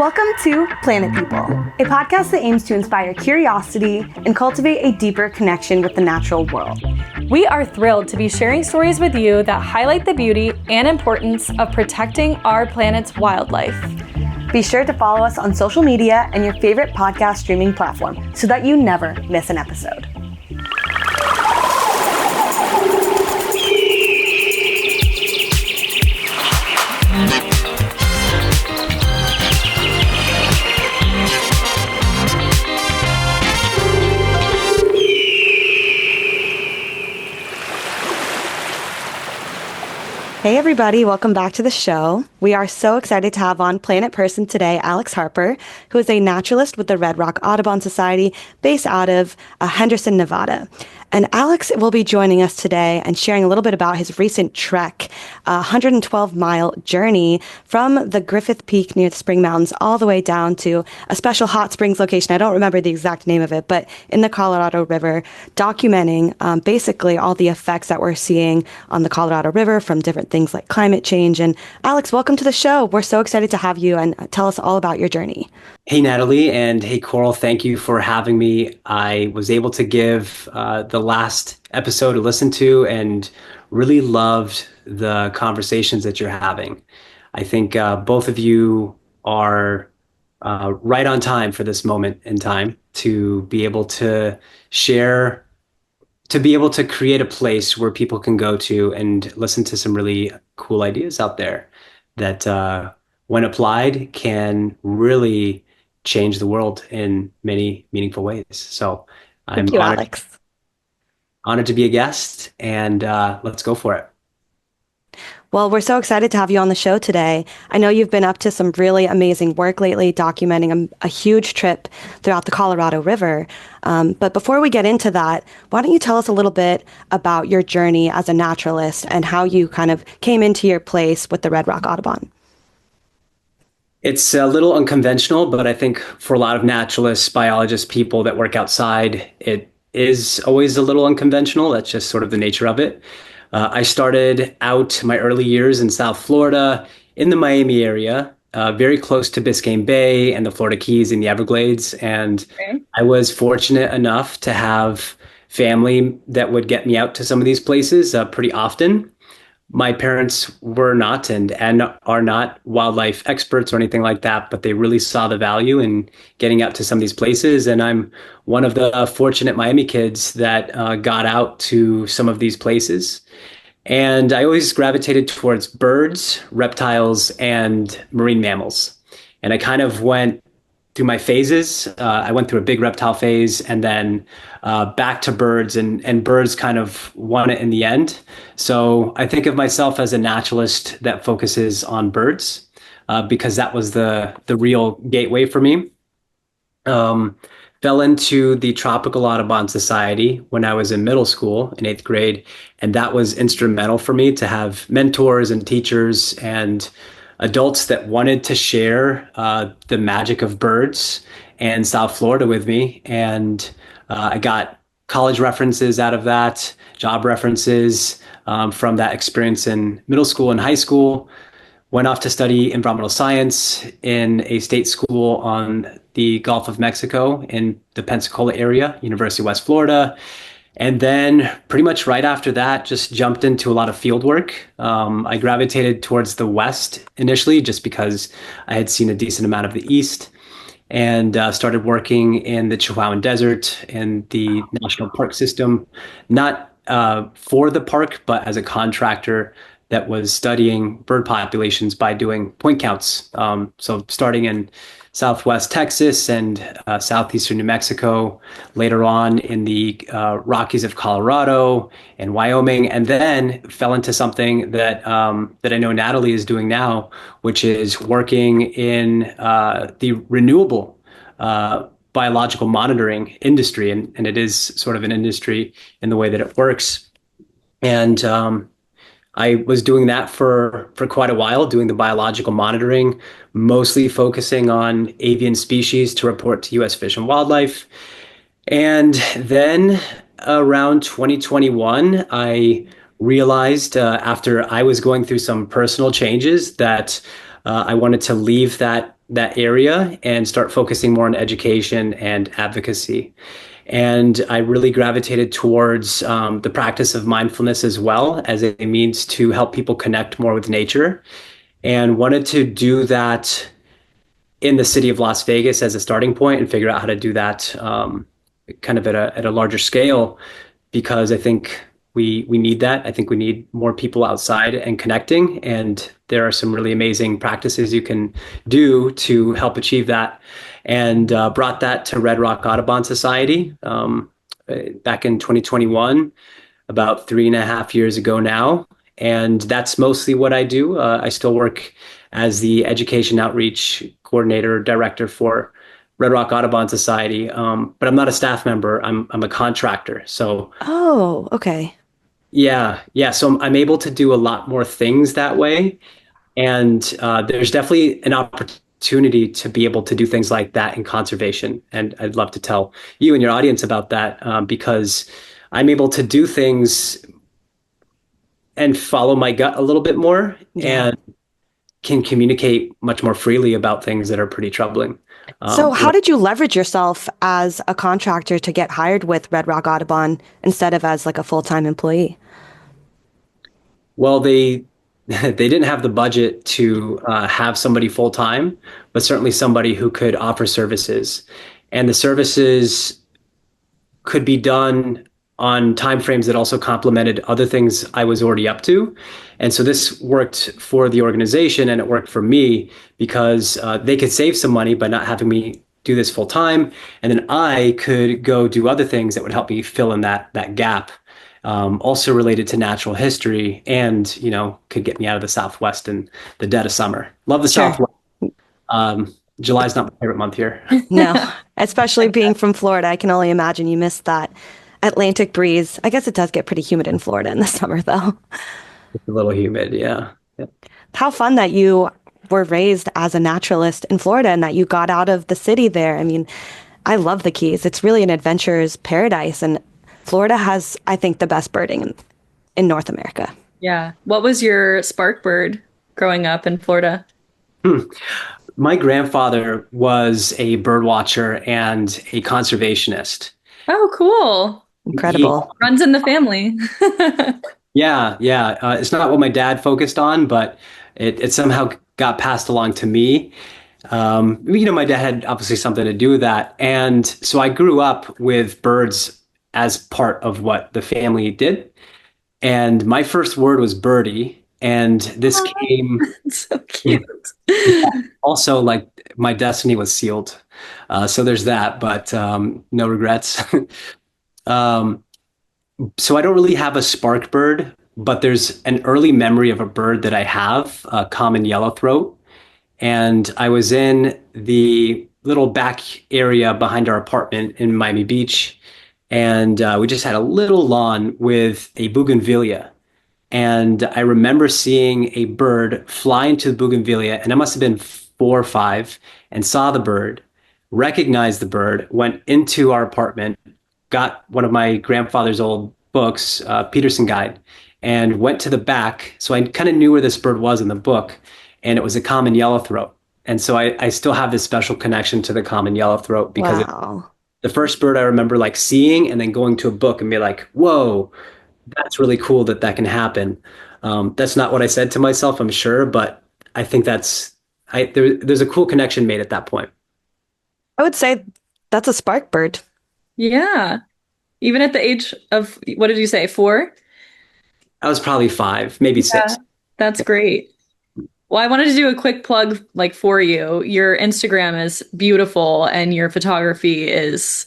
Welcome to Planet People, a podcast that aims to inspire curiosity and cultivate a deeper connection with the natural world. We are thrilled to be sharing stories with you that highlight the beauty and importance of protecting our planet's wildlife. Be sure to follow us on social media and your favorite podcast streaming platform so that you never miss an episode. Hey everybody, welcome back to the show. We are so excited to have on Planet Person today, Alex Harper, who is a naturalist with the Red Rocks Audubon Society based out of Henderson, Nevada. And Alex will be joining us today and sharing a little bit about his recent trek, a 112-mile journey from the Griffith Peak near the Spring Mountains all the way down to a special hot springs location. I don't remember the exact name of it, but in the Colorado River, documenting basically all the effects that we're seeing on the Colorado River from different things like climate change. And Alex, welcome to the show. We're so excited to have you and tell us all about your journey. Hey, Natalie, and hey, Coral, thank you for having me. I was able to give the last episode a listen to and really loved the conversations that you're having. I think both of you are right on time for this moment in time to be able to share, to be able to create a place where people can go to and listen to some really cool ideas out there that when applied can really change the world in many meaningful ways. So I'm Thank you, Alex. Honored to be a guest, and let's go for it. Well, we're so excited to have you on the show today. I know you've been up to some really amazing work lately, documenting a huge trip throughout the Colorado River. But before we get into that, why don't you tell us a little bit about your journey as a naturalist and how you kind of came into your place with the Red Rocks Audubon? It's a little unconventional, but I think for a lot of naturalists, biologists, people that work outside, it is always a little unconventional. That's just sort of the nature of it. I started out my early years in South Florida, in the Miami area, very close to Biscayne Bay and the Florida Keys and the Everglades. And I was fortunate enough to have family that would get me out to some of these places pretty often. My parents were not and are not wildlife experts or anything like that, but they really saw the value in getting out to some of these places. And I'm one of the fortunate Miami kids that got out to some of these places. And I always gravitated towards birds, reptiles, and marine mammals. And I kind of went through my phases. I went through a big reptile phase and then back to birds, and birds kind of won it in the end. So I think of myself as a naturalist that focuses on birds because that was the real gateway for me. Fell into the Tropical Audubon Society when I was in middle school in 8th grade, and that was instrumental for me to have mentors and teachers and adults that wanted to share the magic of birds and South Florida with me. And I got college references out of that, job references from that experience in middle school and high school. Went off to study environmental science in a state school on the Gulf of Mexico in the Pensacola area, University of West Florida. And then pretty much right after that, just jumped into a lot of field work. I gravitated towards the West initially, just because I had seen a decent amount of the East, and started working in the Chihuahuan Desert and the National Park System, not for the park, but as a contractor that was studying bird populations by doing point counts. So starting in Southwest Texas and southeastern New Mexico, later on in the Rockies of Colorado and Wyoming, and then fell into something that that I know Natalie is doing now, which is working in the renewable biological monitoring industry, and it is sort of an industry in the way that it works. And I was doing that for quite a while, doing the biological monitoring, mostly focusing on avian species to report to U.S. Fish and Wildlife. And then around 2021, I realized after I was going through some personal changes that I wanted to leave that area and start focusing more on education and advocacy. And I really gravitated towards the practice of mindfulness as well as a means to help people connect more with nature, and wanted to do that in the city of Las Vegas as a starting point and figure out how to do that kind of at a larger scale, because I think we need that. I think we need more people outside and connecting, and there are some really amazing practices you can do to help achieve that. And brought that to Red Rock Audubon Society back in 2021, about 3.5 years ago now. And that's mostly what I do. I still work as the education outreach coordinator director for Red Rock Audubon Society, but I'm not a staff member. I'm a contractor. So Oh, okay. yeah. So I'm able to do a lot more things that way, and there's definitely an opportunity to be able to do things like that in conservation. And I'd love to tell you and your audience about that because I'm able to do things and follow my gut a little bit more Yeah. and can communicate much more freely about things that are pretty troubling. So, You how know, did you leverage yourself as a contractor to get hired with Red Rock Audubon instead of as like a full-time employee? well, they didn't have the budget to have somebody full time, but certainly somebody who could offer services, and the services could be done on timeframes that also complemented other things I was already up to. And so this worked for the organization and it worked for me because they could save some money by not having me do this full time. And then I could go do other things that would help me fill in that gap. Also related to natural history and, could get me out of the Southwest in the dead of summer. Love the Sure. Southwest. July's not my favorite month here. No, especially being from Florida, I can only imagine you missed that Atlantic breeze. I guess it does get pretty humid in Florida in the summer, though. It's a little humid. Yeah. Yeah. How fun that you were raised as a naturalist in Florida and that you got out of the city there. I mean, I love the Keys. It's really an adventurer's paradise, and Florida has, I think, the best birding in North America. Yeah. What was your spark bird growing up in Florida? My grandfather was a bird watcher and a conservationist. Oh, cool. He, Incredible. Runs in the family. yeah. It's not what my dad focused on, but it somehow got passed along to me. My dad had obviously something to do with that. And so I grew up with birds as part of what the family did. And my first word was birdie. And this Aw, came so cute. also like my destiny was sealed. So there's that, but no regrets. um, so I don't really have a spark bird, but there's an early memory of a bird that I have, a common yellowthroat. And I was in the little back area behind our apartment in Miami Beach. And we just had a little lawn with a bougainvillea. And I remember seeing a bird fly into the bougainvillea, and I must have been 4 or 5, and saw the bird, recognized the bird, went into our apartment, got one of my grandfather's old books, Peterson Guide, and went to the back. So I kind of knew where this bird was in the book, and it was a common yellowthroat. And so I still have this special connection to the common yellowthroat because it's Wow. the first bird I remember like seeing and then going to a book and be like, whoa, that's really cool that can happen. That's not what I said to myself, I'm sure, but I think there's a cool connection made at that point. I would say that's a spark bird. Yeah. Even at the age of, what did you say, 4? I was probably 5, maybe Yeah. 6. That's great. Well, I wanted to do a quick plug like for you. Your Instagram is beautiful and your photography is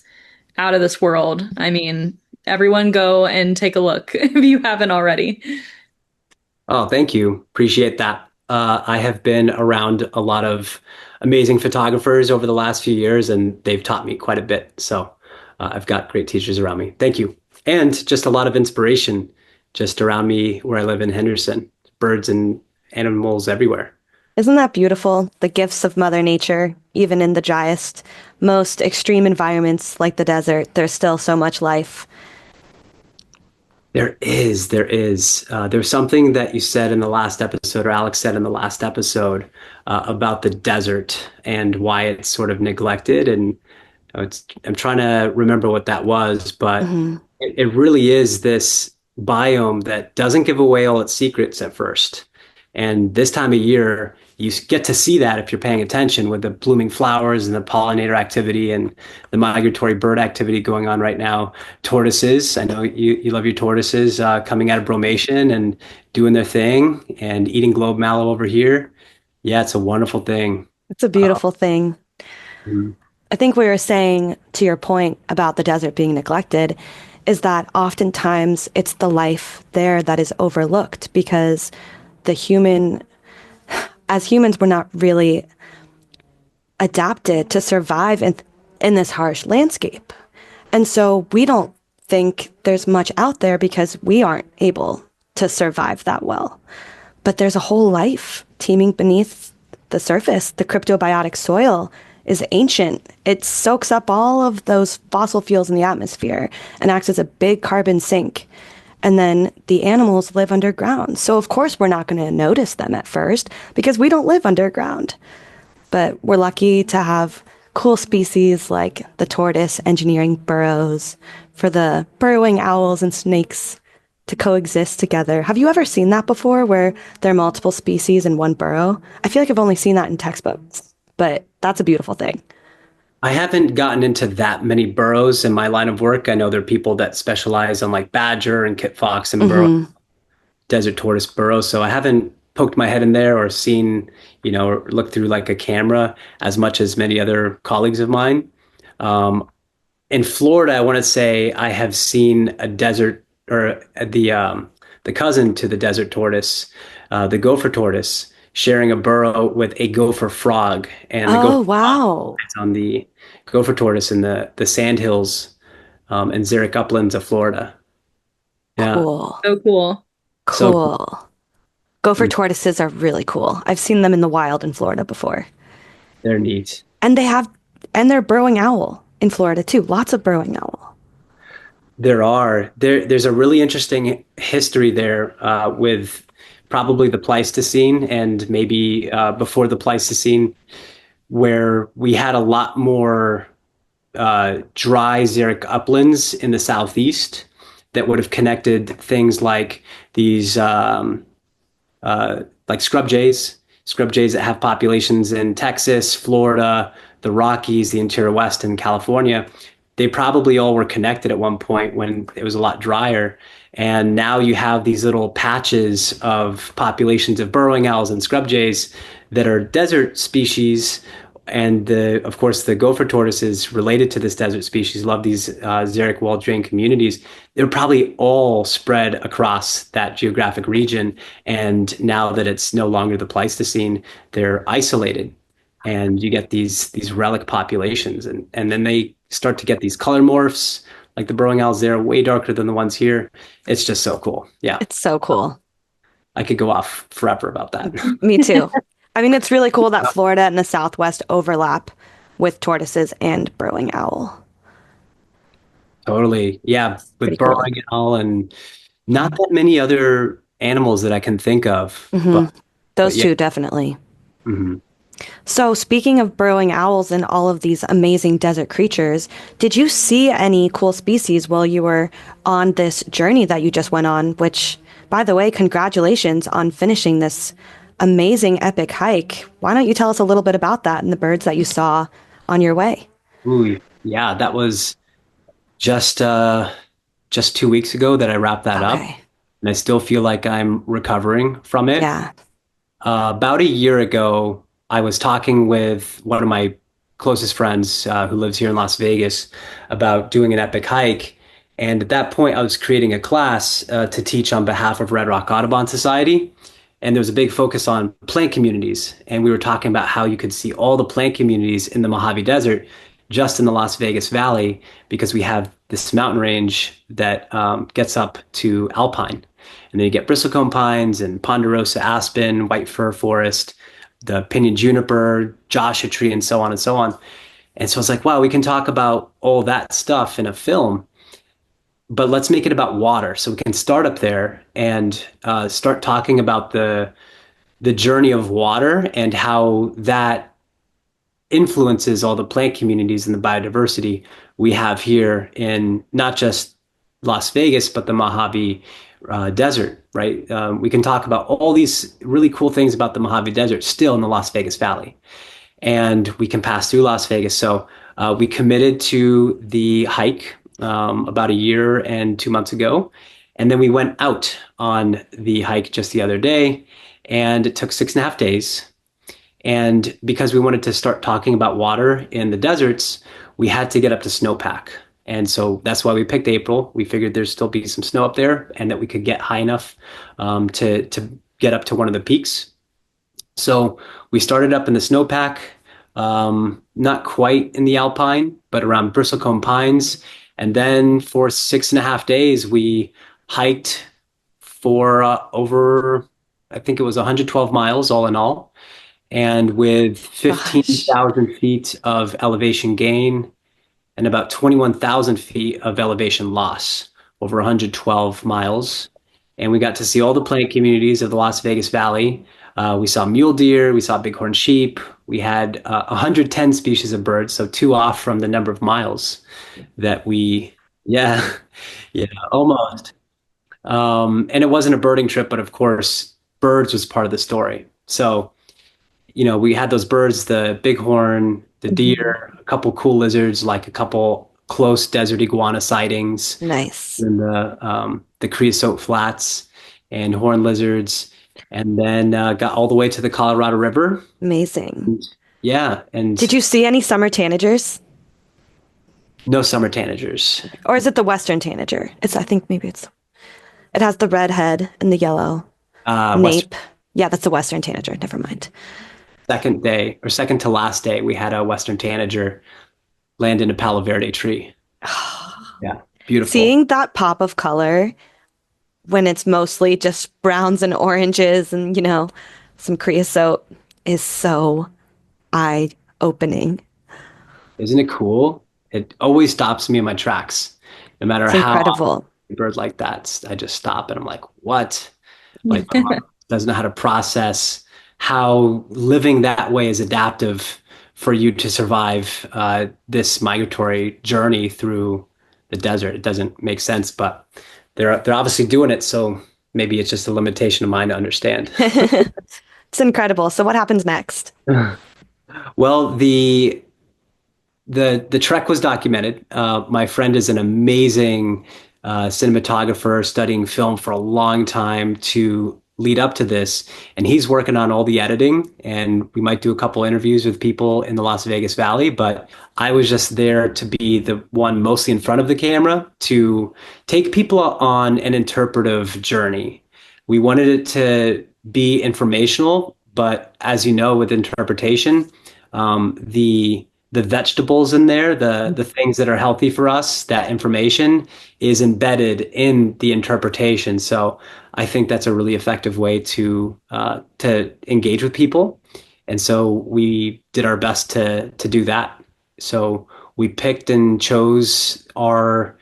out of this world. I mean, everyone go and take a look if you haven't already. Oh, thank you. Appreciate that. I have been around a lot of amazing photographers over the last few years, and they've taught me quite a bit. So I've got great teachers around me. Thank you. And just a lot of inspiration just around me where I live in Henderson. Birds and animals everywhere. Isn't that beautiful? The gifts of Mother Nature, even in the driest, most extreme environments like the desert, there's still so much life. There's something that you said in the last episode, or Alex said in the last episode, about the desert and why it's sort of neglected. And I'm trying to remember what that was, but Hmm. it really is this biome that doesn't give away all its secrets at first. And this time of year, you get to see that if you're paying attention with the blooming flowers and the pollinator activity and the migratory bird activity going on right now. Tortoises, I know you love your tortoises coming out of bromation and doing their thing and eating globe mallow over here. Yeah, it's a wonderful thing. It's a Uh, beautiful thing. mhm. I think we were saying to your point about the desert being neglected is that oftentimes it's the life there that is overlooked because the human, as humans, we're not really adapted to survive in this harsh landscape. And so we don't think there's much out there because we aren't able to survive that well. But there's a whole life teeming beneath the surface. The cryptobiotic soil is ancient. It soaks up all of those fossil fuels in the atmosphere and acts as a big carbon sink. And then the animals live underground. So, of course, we're not going to notice them at first because we don't live underground. But we're lucky to have cool species like the tortoise engineering burrows for the burrowing owls and snakes to coexist together. Have you ever seen that before where there are multiple species in one burrow? I feel like I've only seen that in textbooks, but that's a beautiful thing. I haven't gotten into that many burrows in my line of work. I know there are people that specialize on like badger and kit fox and burrow, Hmm. desert tortoise burrows. So I haven't poked my head in there or seen, or looked through like a camera as much as many other colleagues of mine. Um, in Florida, I want to say I have seen a desert or the cousin to the desert tortoise, the gopher tortoise, sharing a burrow with a gopher frog, and the Oh, gopher frog wow. is on the gopher tortoise in the sandhills and xeric uplands of Florida. Yeah, Cool. So cool. so Cool. Gopher mm, tortoises are really cool. I've seen them in the wild in Florida before. they're neat. And they're burrowing owl in Florida too. Lots of burrowing owl. There's a really interesting history there with probably the Pleistocene and maybe before the Pleistocene, where we had a lot more dry xeric uplands in the southeast that would have connected things like these like scrub jays that have populations in Texas, Florida, the Rockies, the interior West, and California. They probably all were connected at one point when it was a lot drier. And now you have these little patches of populations of burrowing owls and scrub jays that are desert species. And of course, the gopher tortoise is related to this desert species. Love these xeric wall-drained communities. They're probably all spread across that geographic region. And now that it's no longer the Pleistocene, they're isolated, and you get these relic populations, and then they start to get these color morphs. Like the burrowing owls, they're way darker than the ones here. It's just so cool. Yeah, It's so cool. I could go off forever about that. Me too. I mean, it's really cool that Florida and the Southwest overlap with tortoises and burrowing owl. Totally. Yeah, with Pretty cool. burrowing owl and not that many other animals that I can think of, Hmm. but Those yeah. two, definitely. Mhm. So, speaking of burrowing owls and all of these amazing desert creatures, did you see any cool species while you were on this journey that you just went on? Which, by the way, congratulations on finishing this amazing epic hike. Why don't you tell us a little bit about that and the birds that you saw on your way? Ooh, yeah, that was just uh just 2 weeks ago that I wrapped that up, Okay. and I still feel like I'm recovering from it. Yeah. About a year ago, I was talking with one of my closest friends who lives here in Las Vegas about doing an epic hike. And at that point, I was creating a class to teach on behalf of Red Rock Audubon Society. And there was a big focus on plant communities. And we were talking about how you could see all the plant communities in the Mojave Desert just in the Las Vegas Valley because we have this mountain range that gets up to alpine. And then you get bristlecone pines and ponderosa aspen, white fir forest, the pinyon juniper, joshua tree, and so on and so on. And so I was like, wow, we can talk about all that stuff in a film. but let's make it about water. So we can start up there and start talking about the journey of water and how that influences all the plant communities and the biodiversity we have here in not just Las Vegas, but the Mojave Desert, right? We can talk about all these really cool things about the Mojave Desert still in the Las Vegas Valley, and we can pass through Las Vegas. So we committed to the hike about a year and 2 months ago. And then we went out on the hike just the other day, and it took 6.5 days. And because we wanted to start talking about water in the deserts, we had to get up to snowpack. And so that's why we picked April. We figured there'd still be some snow up there and that we could get high enough to get up to one of the peaks. So we started up in the snowpack, not quite in the Alpine, but around bristlecone pines. And then for 6.5 days, we hiked for over, I think it was 112 miles all in all, and with Gosh. 15,000 feet of elevation gain and about 21,000 feet of elevation loss over 112 miles. And we got to see all the plant communities of the Las Vegas Valley. We saw mule deer, we saw bighorn sheep, we had 110 species of birds, so two off from the number of miles that yeah, yeah, almost. And it wasn't a birding trip, but of course, birds was part of the story. So, we had those birds, the bighorn, the Mhm. deer, a couple cool lizards, like a couple close desert iguana sightings, Nice. and the creosote flats and horned lizards, and then got all the way to the Colorado River. Amazing. And, yeah, Did and you see any summer tanagers? no summer tanagers. Or is it the Western tanager? I think maybe it has the red head and the yellow Western nape. Yeah, that's the Western tanager. Never mind. second day or second to last day, we had a Western tanager land in a Palo Verde tree. Yeah, beautiful. Seeing that pop of color when it's mostly just browns and oranges and, some creosote is so eye-opening. Isn't it cool? It always stops me in my tracks. No matter It's how often incredible. a bird like that, I just stop and I'm like, what? Like my mind doesn't know how to process how living that way is adaptive for you to survive this migratory journey through the desert. It doesn't make sense, but they're obviously doing it, so maybe it's just a limitation of mine to understand. It's incredible. So what happens next? Well, the trek was documented. My friend is an amazing cinematographer, studying film for a long time to lead up to this, and he's working on all the editing. And we might do a couple interviews with people in the Las Vegas Valley, but I was just there to be the one mostly in front of the camera to take people on an interpretive journey. We wanted it to be informational, but as you know, with interpretation, the vegetables in there, the things that are healthy for us, that information is embedded in the interpretation. So I think that's a really effective way to engage with people. And so we did our best to do that. So we picked and chose our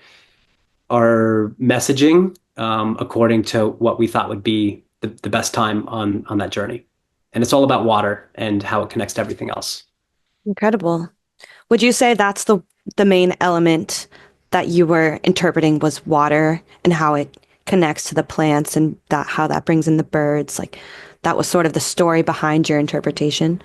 messaging according to what we thought would be the best time on that journey. And it's all about water and how it connects to everything else. Incredible. Would you say that's the main element that you were interpreting was water and how it connects to the plants and that how that brings in the birds? Like that was sort of the story behind your interpretation.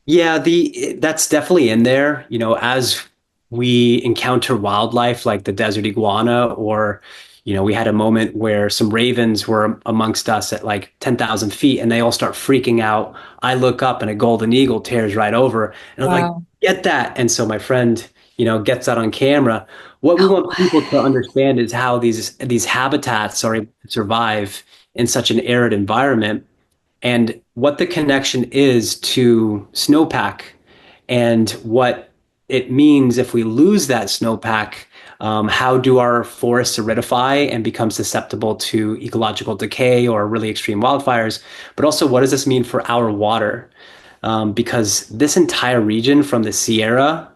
Yeah, the that's definitely in there. As we encounter wildlife like the desert iguana, or we had a moment where some ravens were amongst us at like 10,000 feet, and they all start freaking out. I look up, and a golden eagle tears right over, and I'm like, Wow. "Get that!" And so my friend, gets that on camera. What we No want people to way. understand is how these habitats are able to survive in such an arid environment and what the connection is to snowpack and what it means if we lose that snowpack. How do our forests aridify and become susceptible to ecological decay or really extreme wildfires? But also, what does this mean for our water? Because this entire region from the Sierra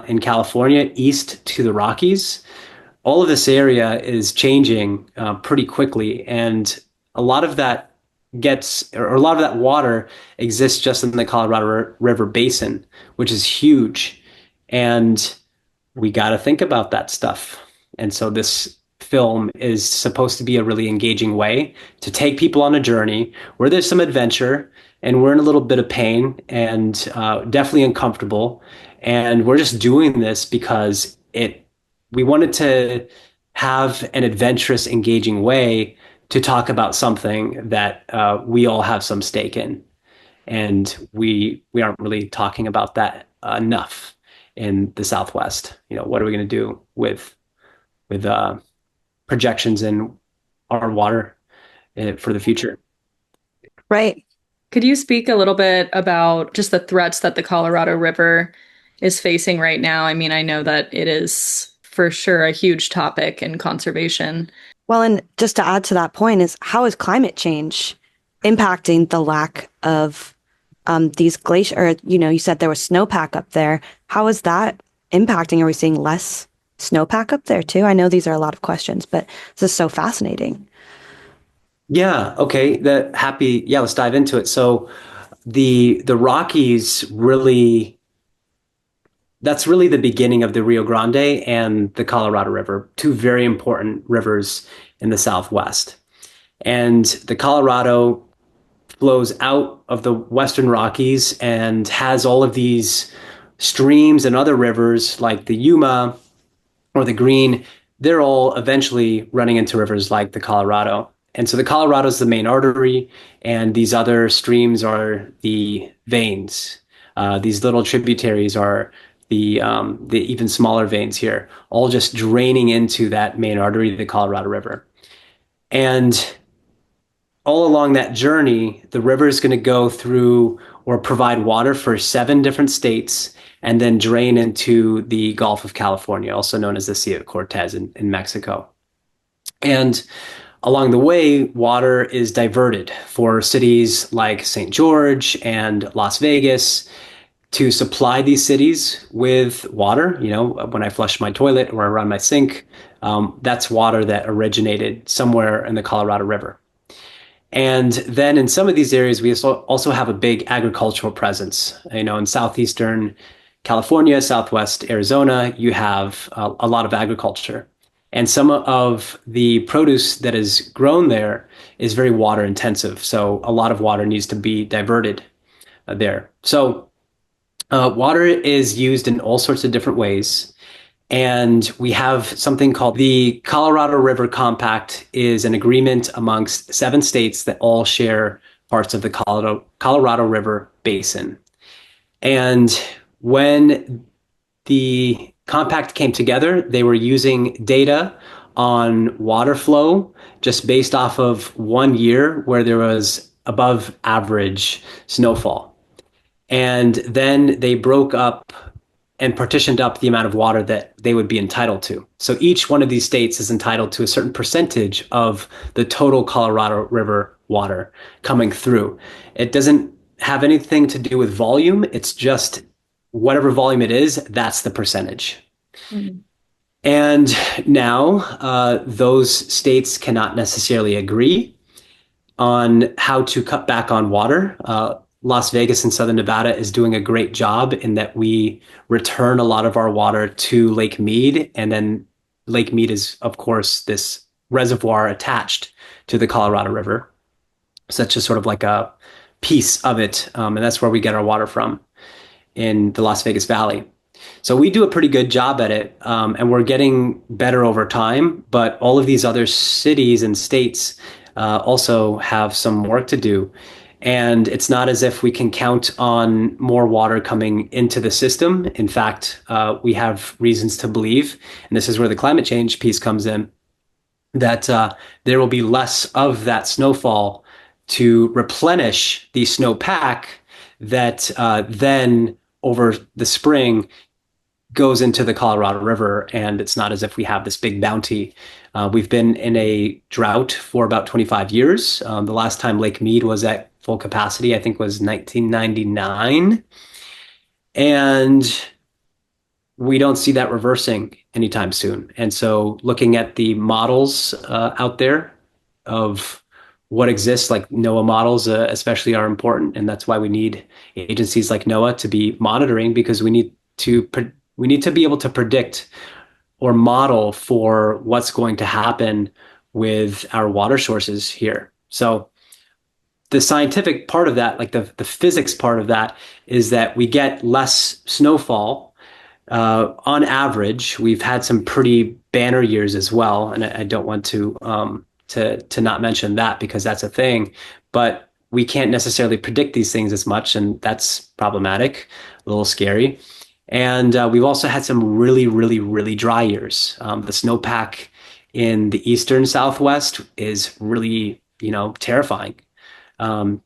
in California east to the Rockies all of this area is changing pretty quickly, and a lot of that or a lot of that water exists just in the Colorado River Basin, which is huge, and we got to think about that stuff. And so this film is supposed to be a really engaging way to take people on a journey where there's some adventure and we're in a little bit of pain and definitely uncomfortable. And we're just doing this because we wanted to have an adventurous, engaging way to talk about something that we all have some stake in. And we aren't really talking about that enough in the Southwest. What are we going to do with projections in our water for the future? Right. Could you speak a little bit about just the threats that the Colorado River is facing right now? I mean, I know that it is for sure a huge topic in conservation. Well, and just to add to that point is how is climate change impacting the lack of these glacier, or, you said there was snowpack up there. How is that impacting? Are we seeing less snowpack up there too? I know these are a lot of questions, but this is so fascinating. Yeah. Okay. Yeah. Let's dive into it. So the Rockies really, that's really the beginning of the Rio Grande and the Colorado River, two very important rivers in the Southwest. And the Colorado flows out of the Western Rockies and has all of these streams and other rivers like the Yuma or the Green. They're all eventually running into rivers like the Colorado. And so the Colorado is the main artery, and these other streams are the veins. These little tributaries are the even smaller veins here, all just draining into that main artery, the Colorado River. And all along that journey, the river is going to go through or provide water for 7 different states and then drain into the Gulf of California, also known as the Sea of Cortez in Mexico. And along the way, water is diverted for cities like St. George and Las Vegas to supply these cities with water. When I flush my toilet or I run my sink, that's water that originated somewhere in the Colorado River. And then in some of these areas, we also have a big agricultural presence. In southeastern California, southwest Arizona, you have a lot of agriculture. And some of the produce that is grown there is very water intensive. So a lot of water needs to be diverted there. So water is used in all sorts of different ways. And we have something called the Colorado River Compact, is an agreement amongst 7 states that all share parts of the Colorado River Basin. And when the compact came together, they were using data on water flow just based off of one year where there was above average snowfall. And then they broke up and partitioned up the amount of water that they would be entitled to. So each one of these states is entitled to a certain percentage of the total Colorado River water coming through. It doesn't have anything to do with volume. It's just whatever volume it is, that's the percentage. Mm-hmm. And now those states cannot necessarily agree on how to cut back on water. Las Vegas and Southern Nevada is doing a great job in that we return a lot of our water to Lake Mead. And then Lake Mead is, of course, this reservoir attached to the Colorado River. So that's just sort of like a piece of it. And that's where we get our water from in the Las Vegas Valley. So we do a pretty good job at it, and we're getting better over time. But all of these other cities and states also have some work to do. And it's not as if we can count on more water coming into the system. In fact, we have reasons to believe, and this is where the climate change piece comes in, that there will be less of that snowfall to replenish the snowpack that then over the spring goes into the Colorado River. And it's not as if we have this big bounty. We've been in a drought for about 25 years. The last time Lake Mead was at full capacity, I think, was 1999. And we don't see that reversing anytime soon. And so looking at the models out there of what exists, like NOAA models especially, are important. And that's why we need agencies like NOAA to be monitoring, because we need to be able to predict or model for what's going to happen with our water sources here. So the scientific part of that, like the physics part of that, is that we get less snowfall. On average, we've had some pretty banner years as well, and I don't want to not mention that, because that's a thing. But we can't necessarily predict these things as much, and that's problematic, a little scary. And we've also had some really, really, really dry years. The snowpack in the eastern Southwest is really, terrifying,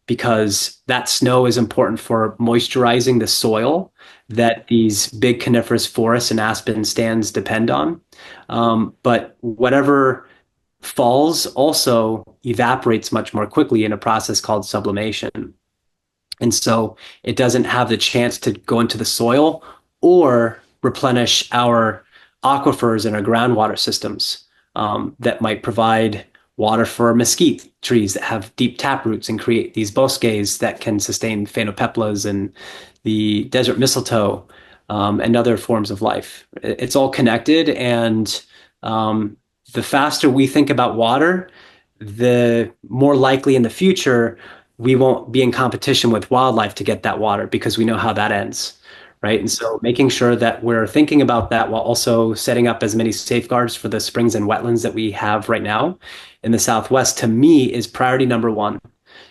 because that snow is important for moisturizing the soil that these big coniferous forests and aspen stands depend on. But whatever falls also evaporates much more quickly in a process called sublimation. And so it doesn't have the chance to go into the soil or replenish our aquifers and our groundwater systems, that might provide water for mesquite trees that have deep tap roots and create these bosques that can sustain phainopeplas and the desert mistletoe, and other forms of life. It's all connected. And the faster we think about water, the more likely in the future we won't be in competition with wildlife to get that water, because we know how that ends. Right. And so making sure that we're thinking about that while also setting up as many safeguards for the springs and wetlands that we have right now in the Southwest, to me, is priority number one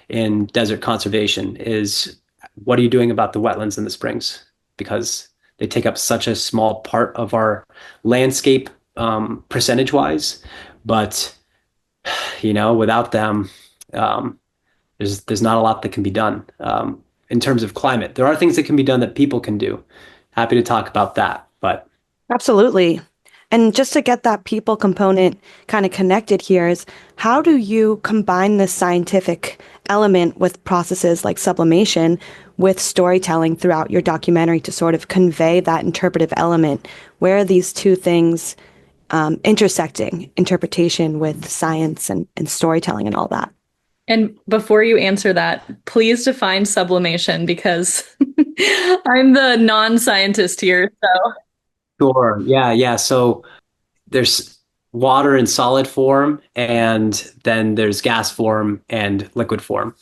in desert conservation. Is what are you doing about the wetlands and the springs? Because they take up such a small part of our landscape, percentage wise. But, without them, there's not a lot that can be done. In terms of climate, there are things that can be done that people can do. Happy to talk about that, but Absolutely. And just to get that people component kind of connected here is, how do you combine this scientific element with processes like sublimation with storytelling throughout your documentary to sort of convey that interpretive element? Where are these two things intersecting, interpretation with science and storytelling and all that? And before you answer that, please define sublimation, because I'm the non-scientist here. So, sure. Yeah, yeah. So there's water in solid form, and then there's gas form and liquid form.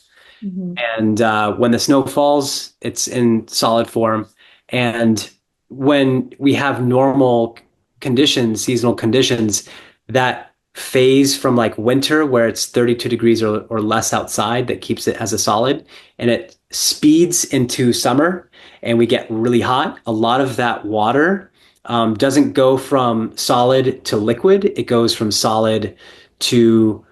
mhm. And when the snow falls, it's in solid form. And when we have normal conditions, seasonal conditions, that phase from like winter, where it's 32 degrees or less outside, that keeps it as a solid, and it speeds into summer and we get really hot. A lot of that water doesn't go from solid to liquid. It goes from solid to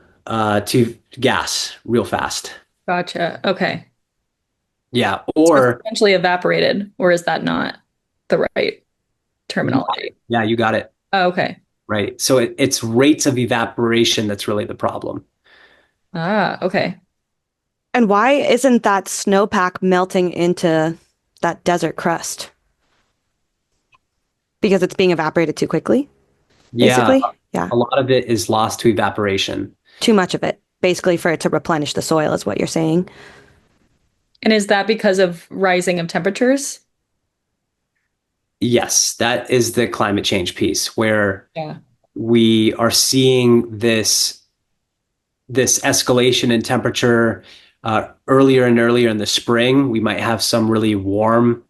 gas real fast. Gotcha. Okay. Yeah. So it's Or essentially evaporated, or is that not the right terminology? yeah, you got it. Oh, okay. Right. So it's rates of evaporation that's really the problem. Ah, okay. And why isn't that snowpack melting into that desert crust? Because it's being evaporated too quickly, Yeah. basically? Yeah, A lot of it is lost to evaporation. too much of it, basically, for it to replenish the soil, is what you're saying. And is that because of rising of temperatures? Yes, that is the climate change piece, where Yeah. we are seeing this escalation in temperature earlier and earlier in the spring. We might have some really warm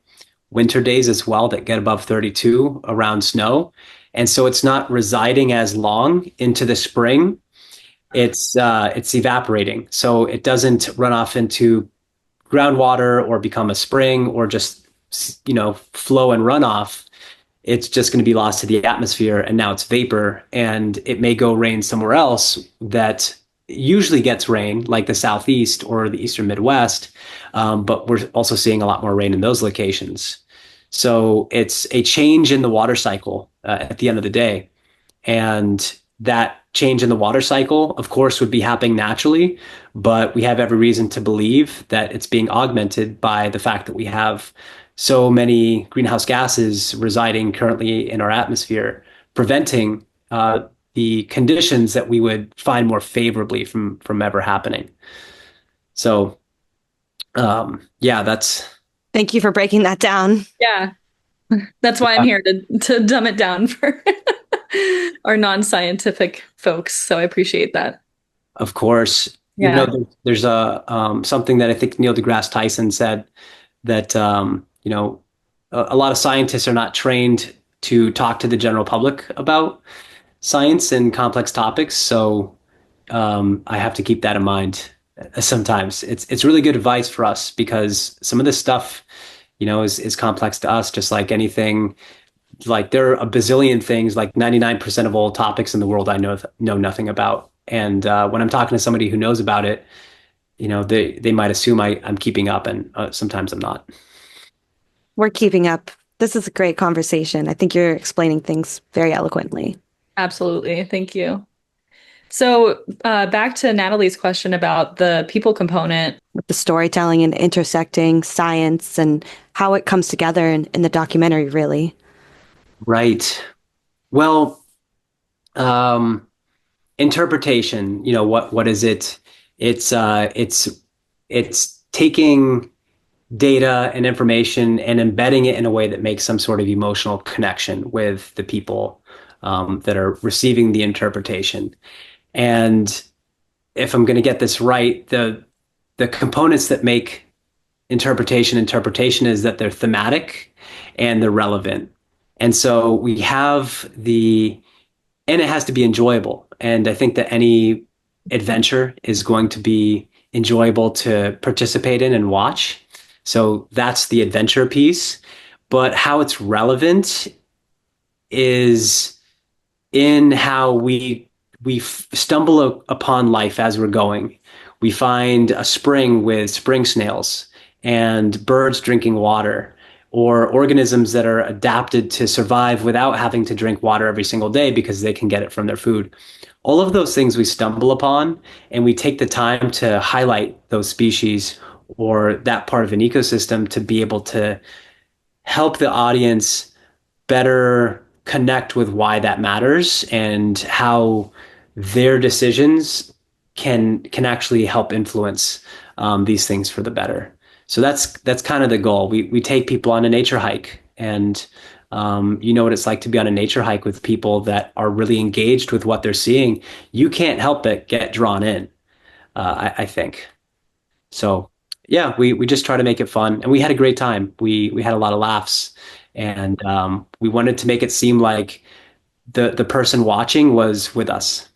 winter days as well that get above 32 around snow. And so it's not residing as long into the spring. It's evaporating. So it doesn't run off into groundwater or become a spring or just, flow and run off. It's just going to be lost to the atmosphere, and now it's vapor, and it may go rain somewhere else that usually gets rain, like the Southeast or the Eastern Midwest. But we're also seeing a lot more rain in those locations. So it's a change in the water cycle at the end of the day. And that change in the water cycle, of course, would be happening naturally, but we have every reason to believe that it's being augmented by the fact that we have so many greenhouse gases residing currently in our atmosphere, preventing the conditions that we would find more favorably from ever happening. So, yeah, that's Thank you for breaking that down. Yeah, that's why I'm here to dumb it down for our non-scientific folks. So I appreciate that. of course, Yeah. there's a something that I think Neil deGrasse Tyson said that a lot of scientists are not trained to talk to the general public about science and complex topics. So I have to keep that in mind. Sometimes it's really good advice for us because some of this stuff, is complex to us, just like anything. Like there are a bazillion things, like 99% of all topics in the world I know nothing about. And when I'm talking to somebody who knows about it, they might assume I'm keeping up, and sometimes I'm not. We're keeping up. This is a great conversation. I think you're explaining things very eloquently. Absolutely. Thank you. So back to Natalie's question about the people component. With the storytelling and intersecting science and how it comes together in the documentary, really. Right. Well, um, interpretation, what is it? It's taking data and information and embedding it in a way that makes some sort of emotional connection with the people that are receiving the interpretation. And if I'm going to get this right, the components that make interpretation is that they're thematic and they're relevant. And so we have and it has to be enjoyable. And I think that any adventure is going to be enjoyable to participate in and watch. So that's the adventure piece. But how it's relevant is in how we stumble upon life as we're going. We find a spring with spring snails and birds drinking water, or organisms that are adapted to survive without having to drink water every single day because they can get it from their food. All of those things we stumble upon, and we take the time to highlight those species or that part of an ecosystem to be able to help the audience better connect with why that matters and how their decisions can actually help influence these things for the better. So that's kind of the goal. We take people on a nature hike, and you know what it's like to be on a nature hike with people that are really engaged with what they're seeing. You can't help but get drawn in. I think so. Yeah, we just try to make it fun, and we had a great time. We had a lot of laughs, and we wanted to make it seem like the person watching was with us.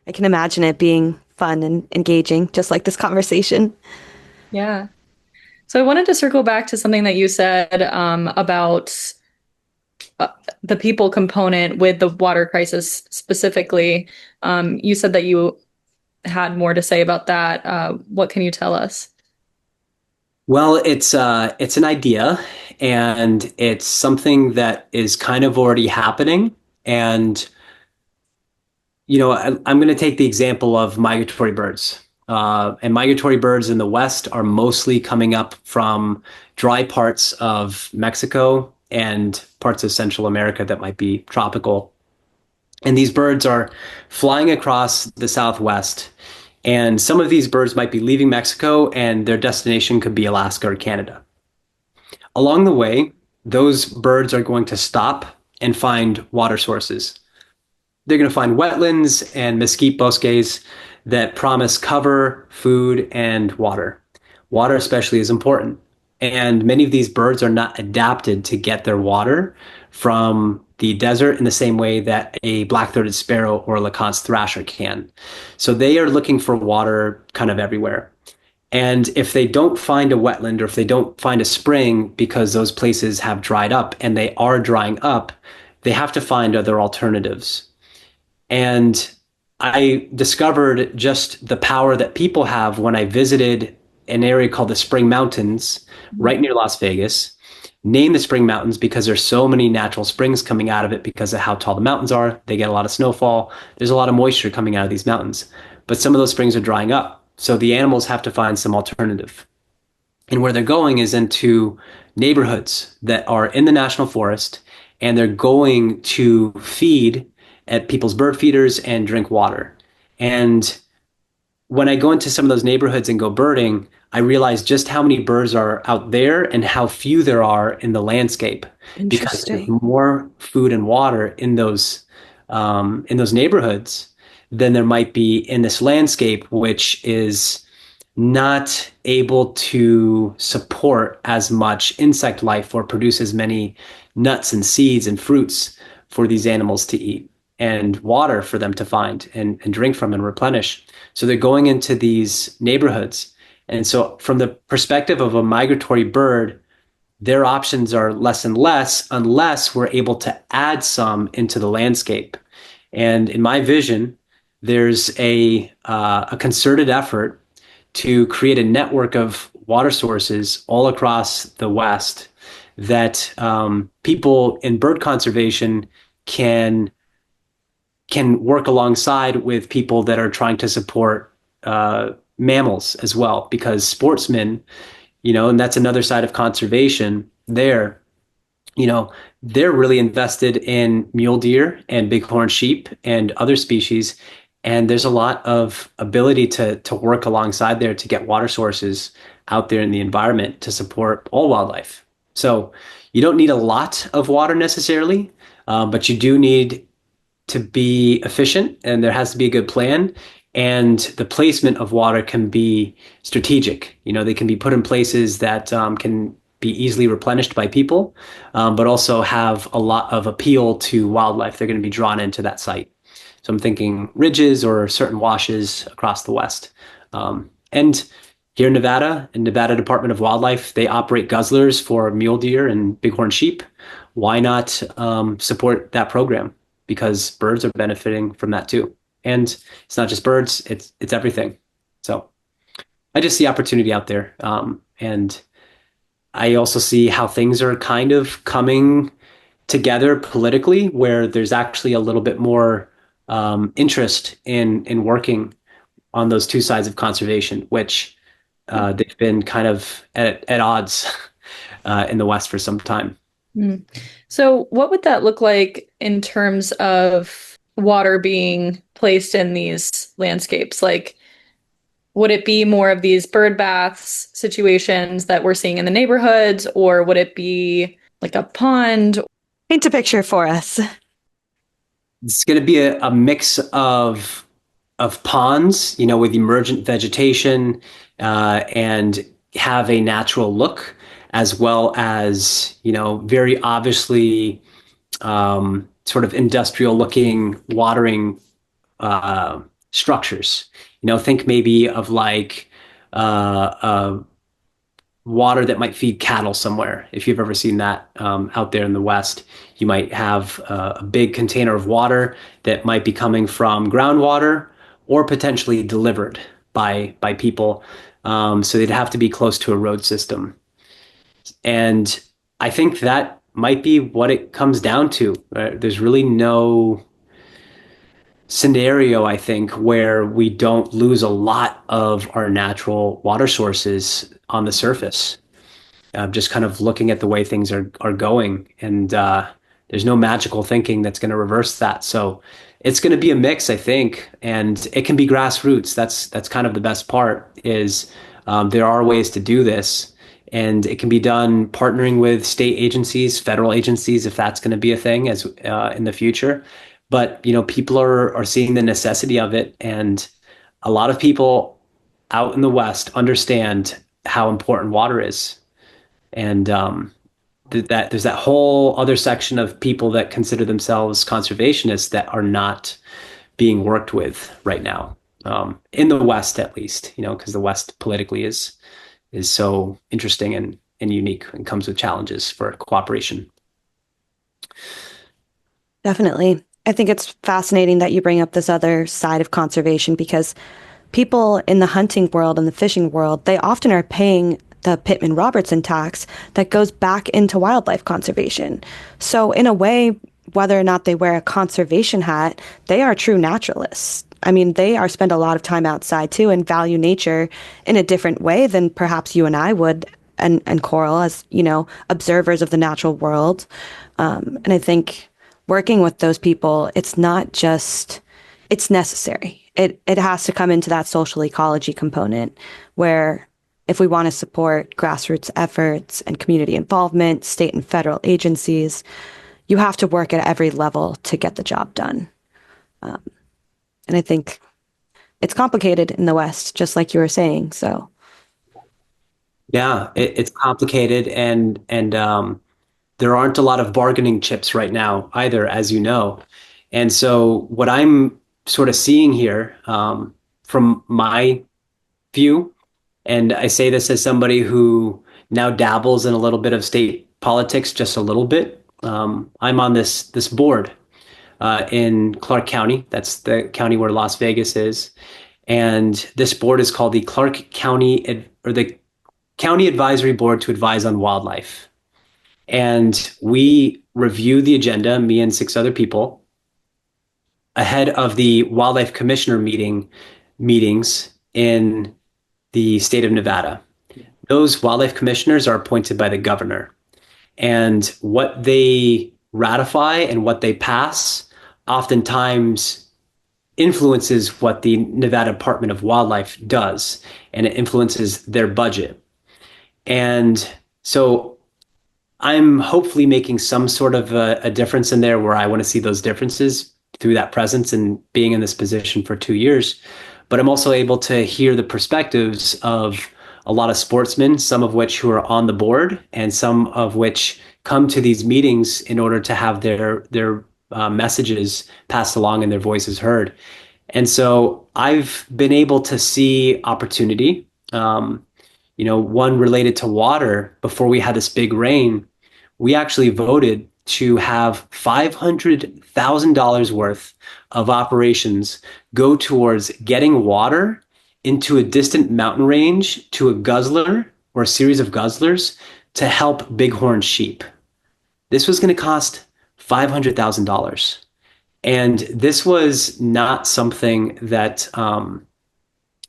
I can imagine it being fun and engaging, just like this conversation. Yeah. So I wanted to circle back to something that you said about the people component with the water crisis specifically. You said that you had more to say about that. What can you tell us? Well, it's an idea, and it's something that is kind of already happening. And I'm going to take the example of migratory birds. And migratory birds in the West are mostly coming up from dry parts of Mexico and parts of Central America that might be tropical. And these birds are flying across the Southwest. And some of these birds might be leaving Mexico, and their destination could be Alaska or Canada. Along the way, those birds are going to stop and find water sources. They're going to find wetlands and mesquite bosques that promise cover, food, and water. Water, especially, is important. And many of these birds are not adapted to get their water from the desert in the same way that a black-throated sparrow or a Leconte's thrasher can. So they are looking for water kind of everywhere. And if they don't find a wetland, or if they don't find a spring because those places have dried up and they are drying up, they have to find other alternatives. And I discovered just the power that people have when I visited an area called the Spring Mountains right near Las Vegas. name the spring mountains because there's so many natural springs coming out of it because of how tall the mountains are. They get a lot of snowfall. There's a lot of moisture coming out of these mountains. But some of those springs are drying up. So the animals have to find some alternative. And where they're going is into neighborhoods that are in the national forest, and they're going to feed at people's bird feeders and drink water. And when I go into some of those neighborhoods and go birding, I realize just how many birds are out there and how few there are in the landscape because there's Interesting. more food and water in those neighborhoods than there might be in this landscape, which is not able to support as much insect life or produce as many nuts and seeds and fruits for these animals to eat and water for them to find and drink from and replenish. So they're going into these neighborhoods. And so, from the perspective of a migratory bird, their options are less and less unless we're able to add some into the landscape. And in my vision, there's a concerted effort to create a network of water sources all across the West that people in bird conservation can work alongside with people that are trying to support mammals as well, because sportsmen, and that's another side of conservation there, they're really invested in mule deer and bighorn sheep and other species. And there's a lot of ability to work alongside there to get water sources out there in the environment to support all wildlife. So you don't need a lot of water necessarily, but you do need to be efficient, and there has to be a good plan. And the placement of water can be strategic. They can be put in places that can be easily replenished by people, but also have a lot of appeal to wildlife. They're going to be drawn into that site. So I'm thinking ridges or certain washes across the West. And here in Nevada Department of Wildlife, they operate guzzlers for mule deer and bighorn sheep. Why not support that program? Because birds are benefiting from that too. And it's not just birds, it's everything. So I just see opportunity out there. And I also see how things are kind of coming together politically, where there's actually a little bit more interest in working on those two sides of conservation, which they've been kind of at odds in the West for some time. Mm. So, what would that look like in terms of water being placed in these landscapes? Like, would it be more of these bird baths situations that we're seeing in the neighborhoods, or would it be like a pond? Paint a picture for us. It's going to be a mix of ponds, with emergent vegetation and have a natural look, as well as very obviously sort of industrial looking watering structures. Think maybe of like water that might feed cattle somewhere. If you've ever seen that out there in the West, you might have a big container of water that might be coming from groundwater or potentially delivered by people. So they'd have to be close to a road system. And I think that might be what it comes down to. There's really no scenario, I think, where we don't lose a lot of our natural water sources on the surface. Just kind of looking at the way things are going, and there's no magical thinking that's going to reverse that. So it's going to be a mix, I think, and it can be grassroots. That's kind of the best part. Is there are ways to do this, and it can be done partnering with state agencies, federal agencies, if that's going to be a thing as in the future. But people are seeing the necessity of it, and a lot of people out in the West understand how important water is. And that there's that whole other section of people that consider themselves conservationists that are not being worked with right now, in the West at least, because the West politically is so interesting and unique and comes with challenges for cooperation. Definitely. I think it's fascinating that you bring up this other side of conservation because people in the hunting world and the fishing world, they often are paying the Pittman-Robertson tax that goes back into wildlife conservation. So in a way, whether or not they wear a conservation hat, they are true naturalists. I mean, they are spend a lot of time outside too and value nature in a different way than perhaps you and I would, and Coral as, observers of the natural world. And I think working with those people, it's not just, it's necessary. It has to come into that social ecology component where if we want to support grassroots efforts and community involvement, state and federal agencies, you have to work at every level to get the job done. And I think it's complicated in the West, just like you were saying. So, Yeah, it's complicated, and there aren't a lot of bargaining chips right now either, as you know. And so, what I'm sort of seeing here, from my view, and I say this as somebody who now dabbles in a little bit of state politics, just a little bit. I'm on this board in Clark County. That's the county where Las Vegas is. And this board is called the Clark County or the County Advisory Board to Advise on Wildlife. And we review the agenda, me and six other people, ahead of the Wildlife Commissioner meetings in the state of Nevada. Those wildlife commissioners are appointed by the governor. And what they ratify and what they pass oftentimes influences what the Nevada Department of Wildlife does, and it influences their budget. And so I'm hopefully making some sort of a difference in there where I want to see those differences through that presence and being in this position for 2 years. But I'm also able to hear the perspectives of a lot of sportsmen, some of which who are on the board and some of which come to these meetings in order to have their messages passed along and their voices heard. And so I've been able to see opportunity. One related to water. Before we had this big rain, we actually voted to have $500,000 worth of operations go towards getting water into a distant mountain range to a guzzler or a series of guzzlers to help bighorn sheep. This was going to cost $500,000. And this was not something that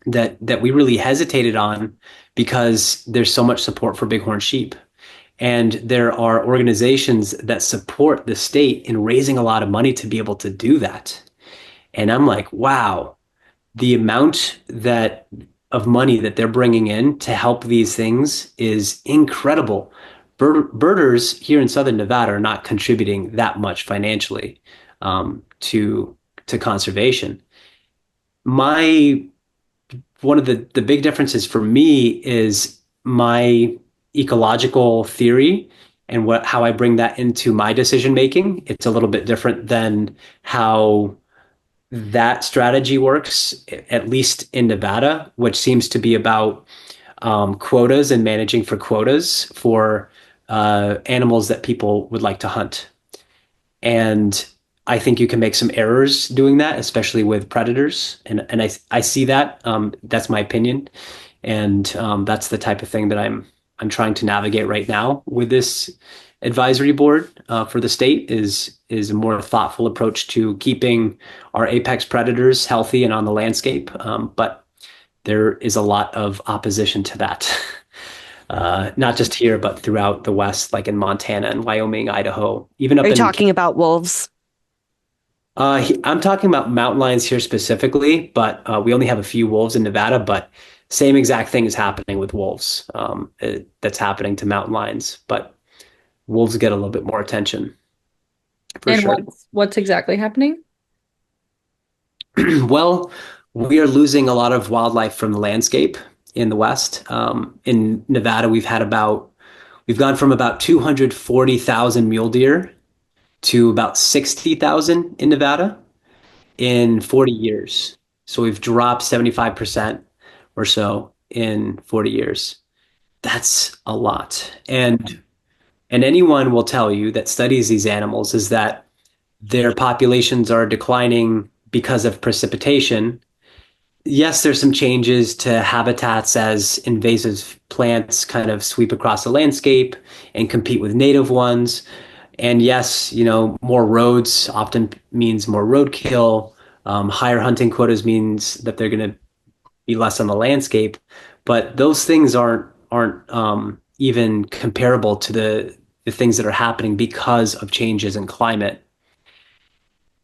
that we really hesitated on because there's so much support for bighorn sheep. And there are organizations that support the state in raising a lot of money to be able to do that. And I'm like, wow, the amount of money that they're bringing in to help these things is incredible. Birders here in Southern Nevada are not contributing that much financially to conservation. One of the big differences for me is my ecological theory and how I bring that into my decision making. It's a little bit different than how that strategy works, at least in Nevada, which seems to be about quotas and managing for quotas for animals that people would like to hunt. And I think you can make some errors doing that, especially with predators. And I see that. That's my opinion. And that's the type of thing that I'm trying to navigate right now with this advisory board for the state is a more thoughtful approach to keeping our apex predators healthy and on the landscape. But there is a lot of opposition to that, not just here, but throughout the West, like in Montana and Wyoming, Idaho, even up are you in. talking about wolves? I'm talking about mountain lions here specifically, but we only have a few wolves in Nevada, but same exact thing is happening with wolves. That's happening to mountain lions, but wolves get a little bit more attention for And sure. what's exactly happening? Well, we are losing a lot of wildlife from the landscape in the West. In Nevada, we've gone from about 240,000 mule deer to about 60,000 in Nevada in 40 years. So we've dropped 75% or so in 40 years. That's a lot. And anyone will tell you that studies these animals is that their populations are declining because of precipitation, yes, there's some changes to habitats as invasive plants kind of sweep across the landscape and compete with native ones. And yes, more roads often means more roadkill. Higher hunting quotas means that they're going to be less on the landscape. But those things aren't even comparable to the things that are happening because of changes in climate.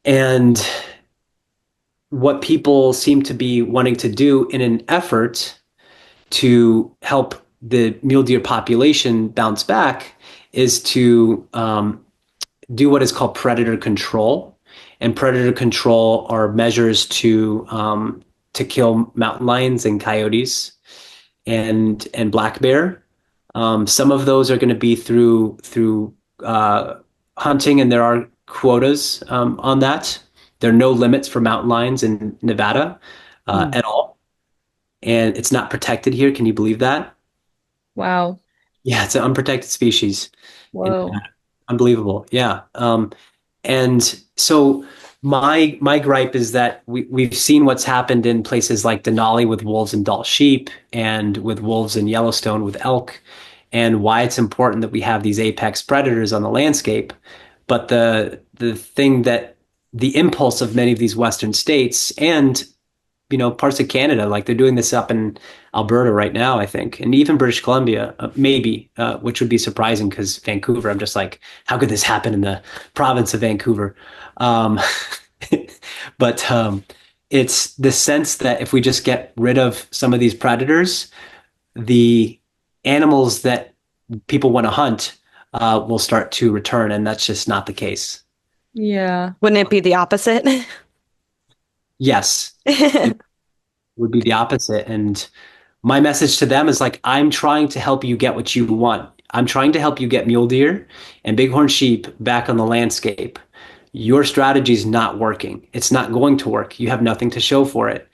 And what people seem to be wanting to do in an effort to help the mule deer population bounce back is to do what is called predator control. And predator control are measures to kill mountain lions and coyotes and black bear. Some of those are going to be through hunting, and there are quotas on that. There are no limits for mountain lions in Nevada Hmm. at all, and it's not protected here. Can you believe that? Wow. Yeah, it's an unprotected species. In Whoa. Unbelievable. Yeah. And so my gripe is that we've seen what's happened in places like Denali with wolves and Dall sheep, and with wolves in Yellowstone with elk, and why it's important that we have these apex predators on the landscape. But the thing that the impulse of many of these Western states and parts of Canada, like they're doing this up in Alberta right now, I think, and even British Columbia, maybe, which would be surprising because Vancouver, I'm just like, how could this happen in the province of Vancouver? Um, but it's the sense that if we just get rid of some of these predators, the animals that people want to hunt will start to return, and that's just not the case. Yeah. Wouldn't it be the opposite? Yes, it would be the opposite. And my message to them is like, I'm trying to help you get what you want. I'm trying to help you get mule deer and bighorn sheep back on the landscape. Your strategy is not working. It's not going to work. You have nothing to show for it.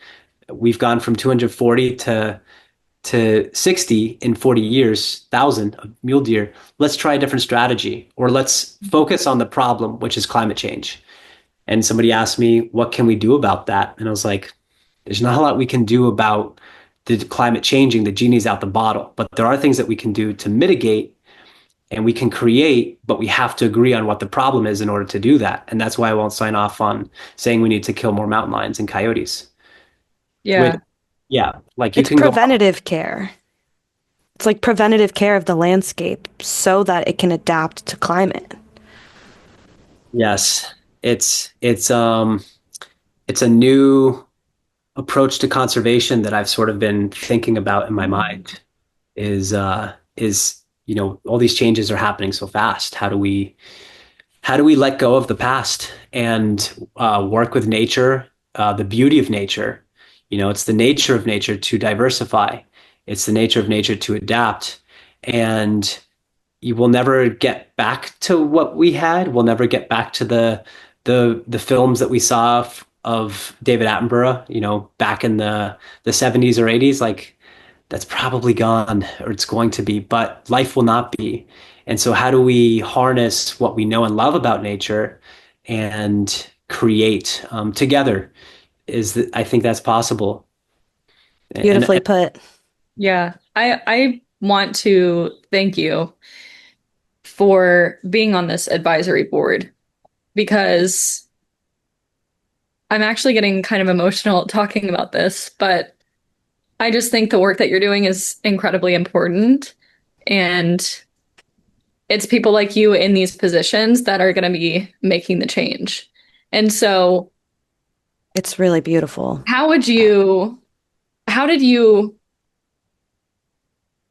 We've gone from 240 to 60 in 40 years, thousand of mule deer. Let's try a different strategy, or let's focus on the problem, which is climate change. And somebody asked me, what can we do about that? And I was like, there's not a lot we can do about the climate changing. The genie's out the bottle, but there are things that we can do to mitigate, and we can create, but we have to agree on what the problem is in order to do that. And that's why I won't sign off on saying we need to kill more mountain lions and coyotes. With, Yeah. yeah, like you It's can go, preventative care. It's like preventative care of the landscape so that it can adapt to climate. yes, it's a new approach to conservation that I've sort of been thinking about in my mind is all these changes are happening so fast. How do we let go of the past and work with nature, the beauty of nature? It's the nature of nature to diversify. It's the nature of nature to adapt. And you will never get back to what we had. We'll never get back to the films that we saw of David Attenborough, back in the 70s or 80s. Like that's probably gone, or it's going to be, but life will not be. And so how do we harness what we know and love about nature and create together? I think that's possible. Beautifully And put. Yeah. I want to thank you for being on this advisory board because I'm actually getting kind of emotional talking about this, but I just think the work that you're doing is incredibly important. And it's people like you in these positions that are going to be making the change. And so, It's really beautiful. how did you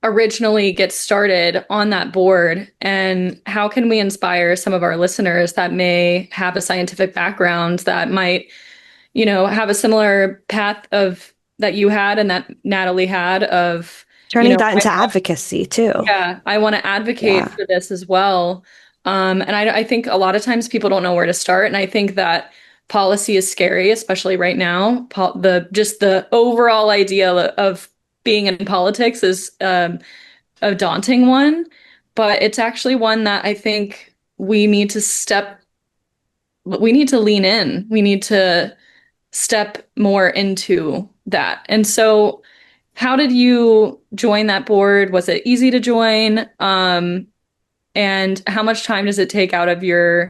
originally get started on that board? And how can we inspire some of our listeners that may have a scientific background that might, have a similar path of that you had and that Natalie had of, Turning that into advocacy too. yeah, I want to advocate Yeah. for this as well. And I think a lot of times people don't know where to start. And I think that policy is scary, especially right now. The overall idea of being in politics is a daunting one, but it's actually one that I think we need to lean in. We need to step more into. that. And so how did you join that board? Was it easy to join? And how much time does it take out of your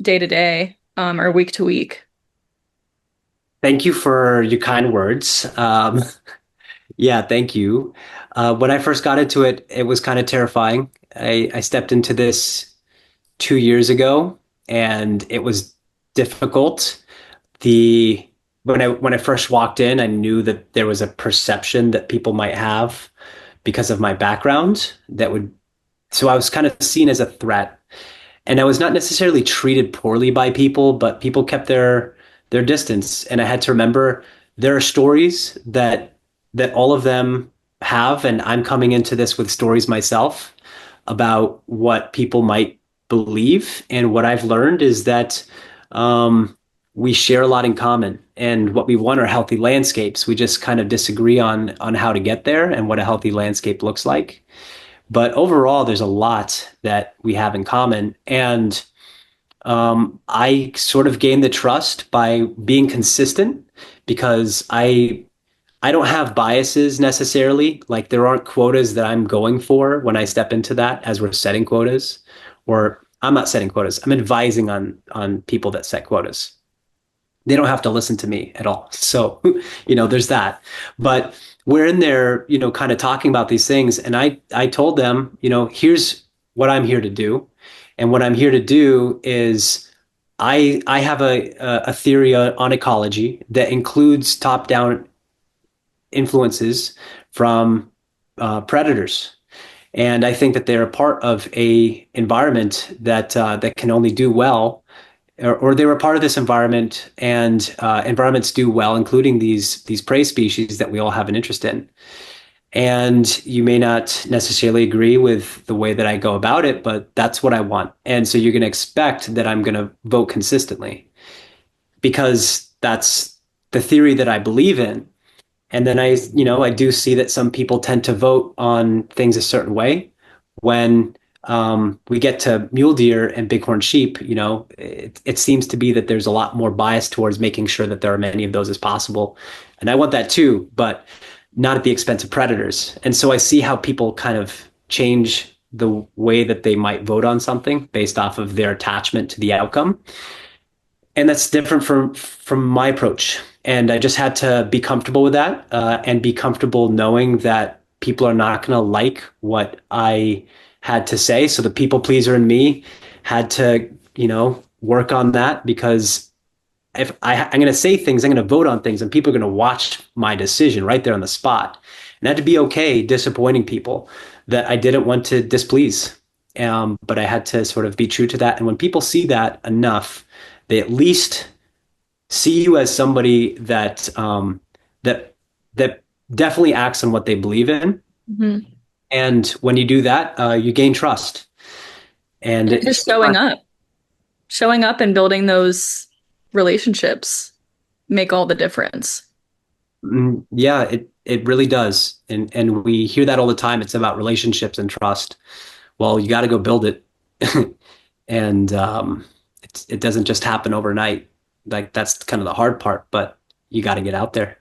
day to day, or week to week? Thank you for your kind words. Yeah, thank you. When I first got into it, it was kind of terrifying. I stepped into this 2 years ago, and it was difficult. The when I first walked in, I knew that there was a perception that people might have because of my background that would, so I was kind of seen as a threat. And I was not necessarily treated poorly by people, but people kept their distance. And I had to remember there are stories that all of them have, and I'm coming into this with stories myself about what people might believe. And what I've learned is that we share a lot in common, and what we want are healthy landscapes. We just kind of disagree on how to get there and what a healthy landscape looks like. But overall, there's a lot that we have in common. And I sort of gained the trust by being consistent because I don't have biases necessarily. Like there aren't quotas that I'm going for when I step into that as we're setting quotas, or I'm not setting quotas. I'm advising on people that set quotas. They don't have to listen to me at all. So, there's that. But we're in there, kind of talking about these things. And I told them, here's what I'm here to do. And what I'm here to do is I have a theory on ecology that includes top-down influences from predators. And I think that they're a part of a environment that can only do well, or they were part of this environment, and environments do well, including these prey species that we all have an interest in. And you may not necessarily agree with the way that I go about it, but that's what I want. And so you're going to expect that I'm going to vote consistently because that's the theory that I believe in. And then I do see that some people tend to vote on things a certain way. When we get to mule deer and bighorn sheep, it seems to be that there's a lot more bias towards making sure that there are many of those as possible. And I want that too, but not at the expense of predators. And so I see how people kind of change the way that they might vote on something based off of their attachment to the outcome. And that's different from my approach. And I just had to be comfortable with that, and be comfortable knowing that people are not going to like what I had to say. So the people pleaser in me had to, work on that, because if I'm going to say things, I'm going to vote on things, and people are going to watch my decision right there on the spot. And I had to be okay disappointing people that I didn't want to displease. But I had to sort of be true to that. And when people see that enough, they at least see you as somebody that definitely acts on what they believe in. Mm-hmm. And when you do that, you gain trust. And Just showing up and building those relationships make all the difference. Yeah, it really does. And we hear that all the time. It's about relationships and trust. Well, you got to go build it. And it doesn't just happen overnight. Like that's kind of the hard part, but you got to get out there.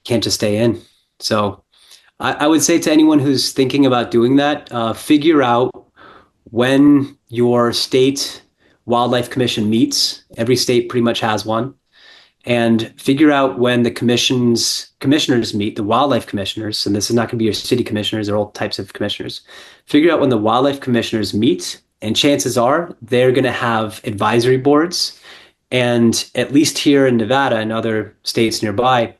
Can't just stay in. So I would say to anyone who's thinking about doing that, figure out when your state wildlife commission meets. Every state pretty much has one. And figure out when the commissioners meet, the wildlife commissioners, and this is not going to be your city commissioners, they're all types of commissioners. Figure out when the wildlife commissioners meet, and chances are they're going to have advisory boards. And at least here in Nevada and other states nearby,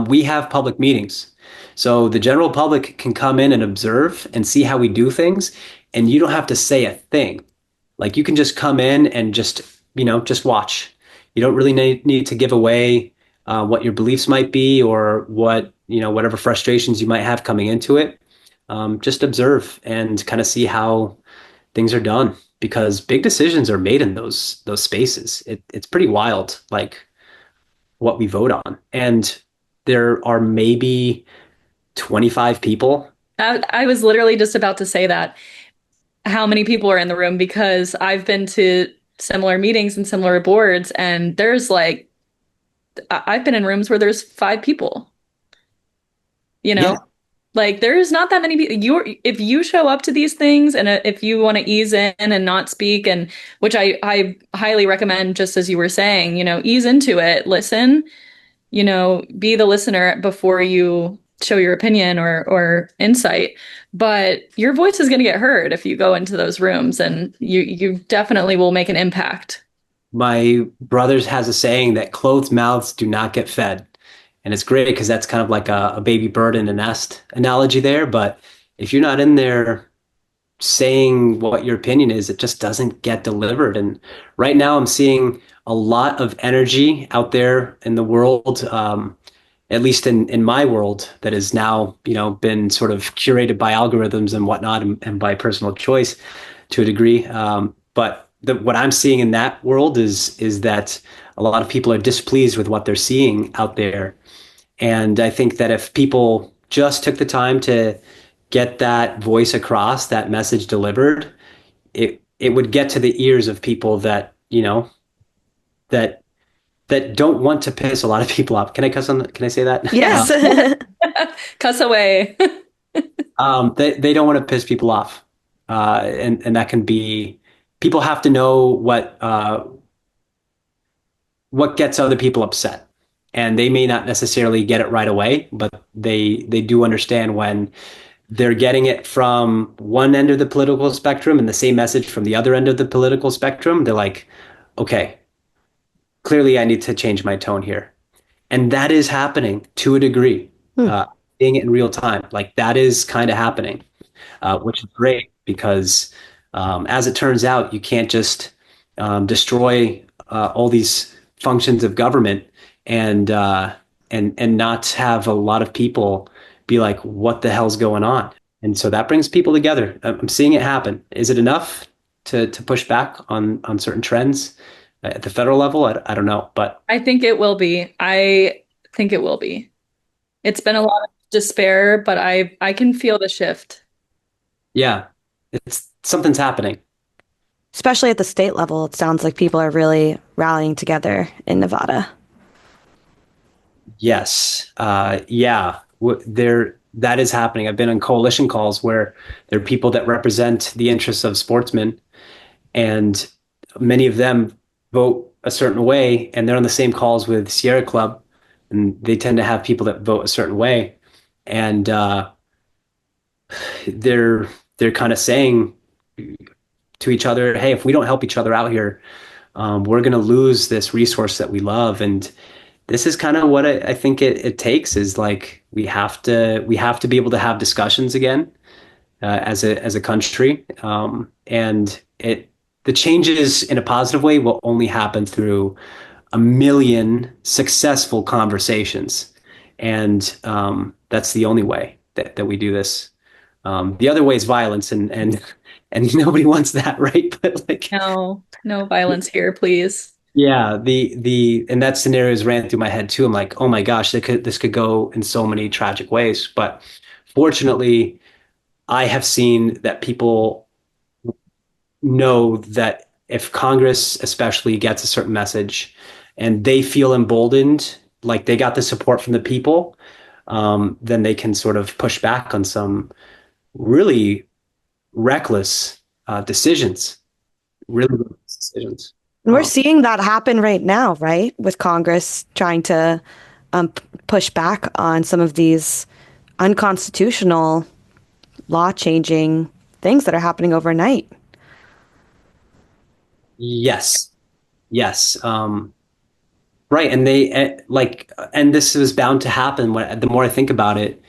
we have public meetings. So the general public can come in and observe and see how we do things, and you don't have to say a thing. Like you can just come in and just watch. You don't really need to give away what your beliefs might be, or whatever frustrations you might have coming into it. Just observe and kind of see how things are done, because big decisions are made in those spaces. It's pretty wild, like what we vote on. And there are maybe 25 people. I was literally just about to say that. How many people are in the room? Because I've been to similar meetings and similar boards, and there's like I've been in rooms where there's 5 people, you know? Yeah, Like there's not that many people. If you show up to these things and if you want to ease in and not speak, and which I highly recommend, just as you were saying, ease into it, listen, be the listener before you show your opinion or insight. But your voice is going to get heard if you go into those rooms, and you definitely will make an impact. my brother has a saying that closed mouths do not get fed. And it's great because that's kind of like a baby bird in a nest analogy there. But if you're not in there saying what your opinion is, it just doesn't get delivered. And right now, I'm seeing a lot of energy out there in the world, at least in my world, that has now been sort of curated by algorithms and whatnot, and by personal choice to a degree. But what I'm seeing in that world is that a lot of people are displeased with what they're seeing out there. And I think that if people just took the time to get that voice across, that message delivered, it would get to the ears of people that, that don't want to piss a lot of people off. Can I cuss on that? Can I say that? Yes. Cuss away. They don't want to piss people off. And that can be, people have to know what gets other people upset. And they may not necessarily get it right away, but they do understand when they're getting it from one end of the political spectrum and the same message from the other end of the political spectrum. They're like, okay, clearly I need to change my tone here. And that is happening to a degree, Hmm. seeing it in real time. Like that is kind of happening, which is great because, as it turns out, you can't just destroy all these functions of government and and not have a lot of people be like, "What the hell's going on?" And so that brings people together. I'm seeing it happen. Is it enough to push back on certain trends at the federal level? I don't know, but I think it will be. I think it will be. It's been a lot of despair, but I can feel the shift. yeah, it's something's happening. Especially at the state level, it sounds like people are really rallying together in Nevada. Yes. Yeah. There, that is happening. I've been on coalition calls where there are people that represent the interests of sportsmen, and many of them vote a certain way, and they're on the same calls with Sierra Club, and they tend to have people that vote a certain way, and they're they're kind of saying to each other, "Hey, if we don't help each other out here, we're going to lose this resource that we love." And this is kind of what I think it takes, is like we have to be able to have discussions again, as a country, and the changes in a positive way will only happen through a million successful conversations, and that's the only way that we do this. The other way is violence, and nobody wants that, right? But like, No, no violence here, please. yeah, the and that scenarios ran through my head too. I'm like, oh my gosh, this could go in so many tragic ways. But fortunately, I have seen that people know that if Congress especially gets a certain message and they feel emboldened, like they got the support from the people, then they can sort of push back on some really reckless decisions, really reckless decisions. And we're seeing that happen right now, right? With Congress trying to push back on some of these unconstitutional law changing things that are happening overnight. Yes, yes. Right, and and this was bound to happen. When the more I think about it,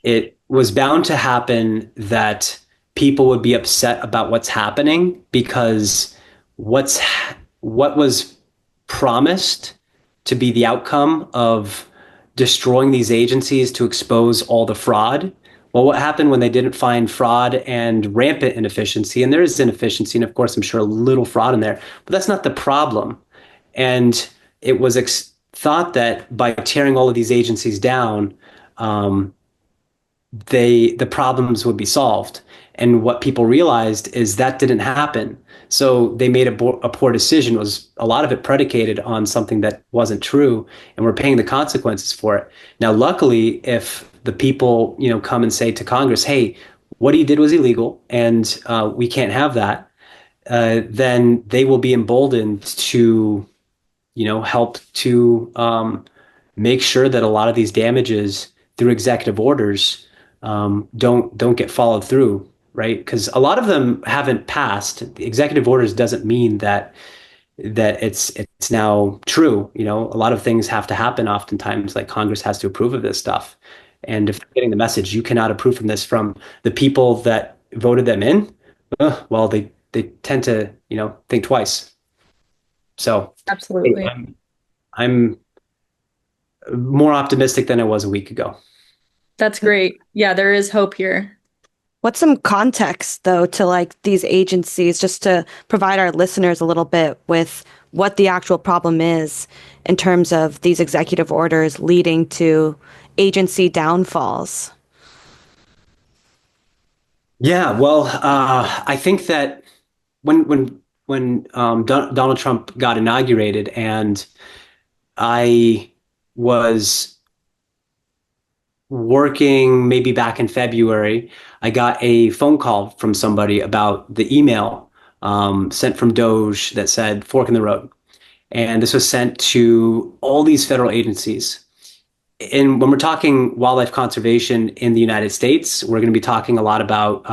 it was bound to happen that people would be upset about what's happening because what was promised to be the outcome of destroying these agencies to expose all the fraud. Well, what happened when they didn't find fraud and rampant inefficiency? And there is inefficiency, and of course, I'm sure a little fraud in there, but that's not the problem. And it was thought that by tearing all of these agencies down, the problems would be solved. And what people realized is that didn't happen. So they made a poor decision. It was a lot of it predicated on something that wasn't true, and we're paying the consequences for it. Now, luckily, if the people, come and say to Congress, "Hey, what he did was illegal, and we can't have that," then they will be emboldened to, help to make sure that a lot of these damages through executive orders don't get followed through, right? Because a lot of them haven't passed. The executive orders doesn't mean that it's now true. A lot of things have to happen oftentimes, like Congress has to approve of this stuff. And if they're getting the message, you cannot approve from this from the people that voted them in, well, they tend to, think twice. So hey, Absolutely. I'm more optimistic than I was a week ago. That's great. Yeah, there is hope here. What's some context, though, to like these agencies, just to provide our listeners a little bit with what the actual problem is in terms of these executive orders leading to agency downfalls? Yeah, well, I think that when Donald Trump got inaugurated, and I was working maybe back in February, I got a phone call from somebody about the email sent from Doge that said "fork in the road," and this was sent to all these federal agencies. And when we're talking wildlife conservation in the United States, we're going to be talking a lot about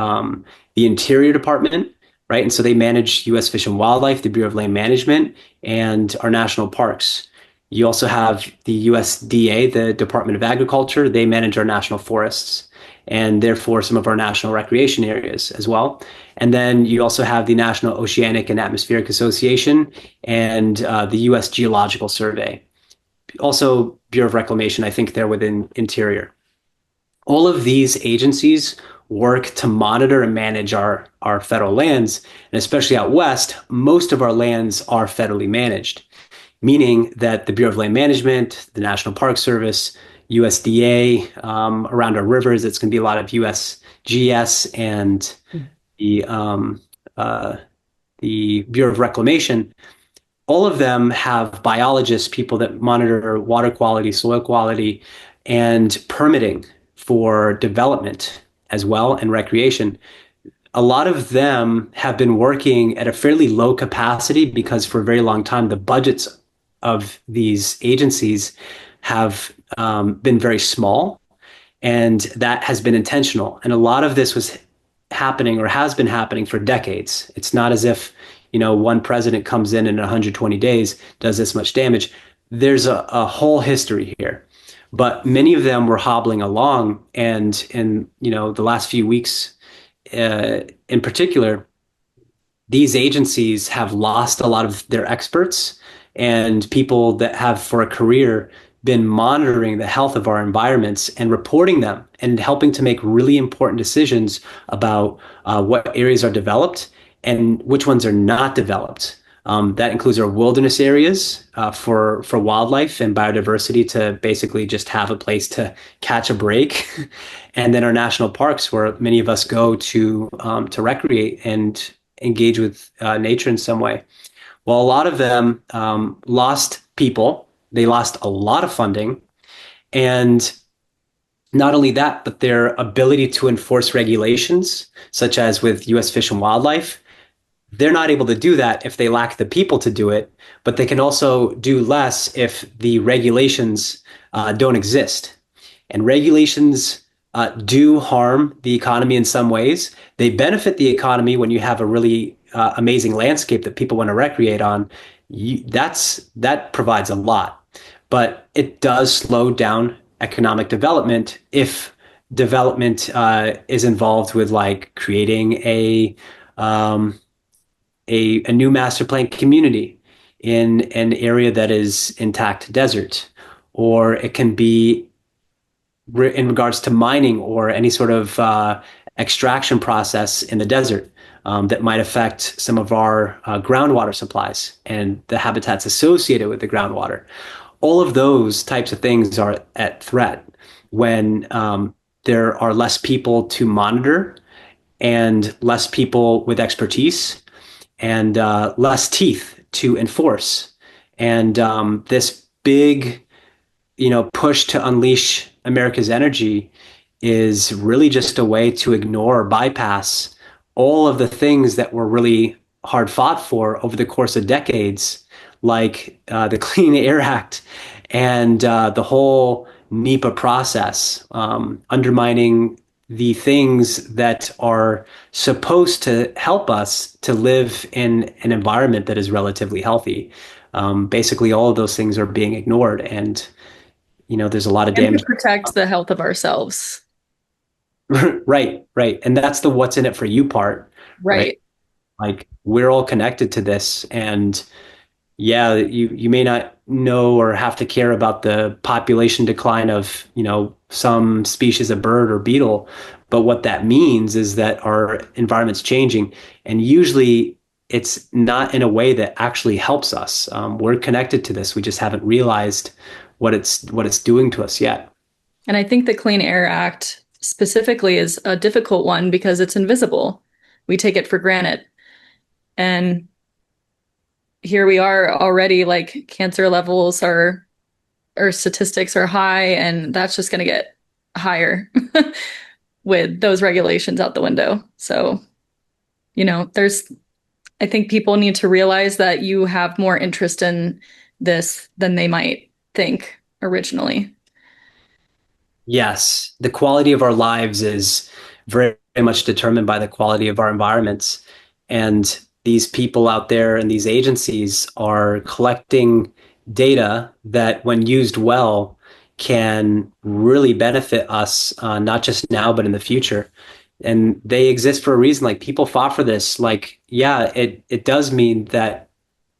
the Interior Department, right? And so they manage U.S. Fish and Wildlife, the Bureau of Land Management, and our national parks. You also have the USDA, the Department of Agriculture. They manage our national forests and therefore some of our national recreation areas as well. And then you also have the National Oceanic and Atmospheric Association and the U.S. Geological Survey. Also, Bureau of Reclamation, I think they're within Interior. All of these agencies work to monitor and manage our federal lands. And especially out west, most of our lands are federally managed, meaning that the Bureau of Land Management, the National Park Service, USDA, around our rivers, it's going to be a lot of USGS and the, um, uh, the Bureau of Reclamation. All of them have biologists, people that monitor water quality, soil quality, and permitting for development as well and recreation. A lot of them have been working at a fairly low capacity because for a very long time, the budgets of these agencies have been very small, and that has been intentional. And a lot of this was happening or has been happening for decades. It's not as if, one president comes in 120 days, does this much damage. There's a whole history here. But many of them were hobbling along. And in, the last few weeks, in particular, these agencies have lost a lot of their experts and people that have for a career been monitoring the health of our environments and reporting them and helping to make really important decisions about what areas are developed and which ones are not developed. That includes our wilderness areas for wildlife and biodiversity to basically just have a place to catch a break, and then our national parks where many of us go to recreate and engage with nature in some way. Well, a lot of them lost people. They lost a lot of funding, and not only that, but their ability to enforce regulations, such as with U.S. Fish and Wildlife. They're not able to do that if they lack the people to do it, but they can also do less if the regulations don't exist. And regulations do harm the economy in some ways. They benefit the economy when you have a really amazing landscape that people want to recreate on. That provides a lot, but it does slow down economic development if development is involved with like creating um, a new master plan community in an area that is intact desert, or it can be in regards to mining or any sort of extraction process in the desert that might affect some of our groundwater supplies and the habitats associated with the groundwater. All of those types of things are at threat when there are less people to monitor and less people with expertise and less teeth to enforce. And this big, push to unleash America's energy is really just a way to ignore or bypass all of the things that were really hard fought for over the course of decades, like the Clean Air Act and the whole NEPA process, undermining the things that are supposed to help us to live in an environment that is relatively healthy. Basically, all of those things are being ignored, and there's a lot of And to damage. protect the health of ourselves. Right, right. And that's the what's in it for you part, right? Right. Like we're all connected to this. And yeah, you may not know or have to care about the population decline of, some species of bird or beetle, but what that means is that our environment's changing. And usually it's not in a way that actually helps us. We're connected to this. We just haven't realized what it's doing to us yet. And I think the Clean Air Act specifically is a difficult one because it's invisible. We take it for granted. And here we are already, like, cancer levels are, or statistics are high, and that's just going to get higher with those regulations out the window. So, I think people need to realize that you have more interest in this than they might think originally. Yes, the quality of our lives is very, very much determined by the quality of our environments. And these people out there and these agencies are collecting data that, when used well, can really benefit us, not just now, but in the future. And they exist for a reason. Like people fought for this. Like, yeah, it does mean that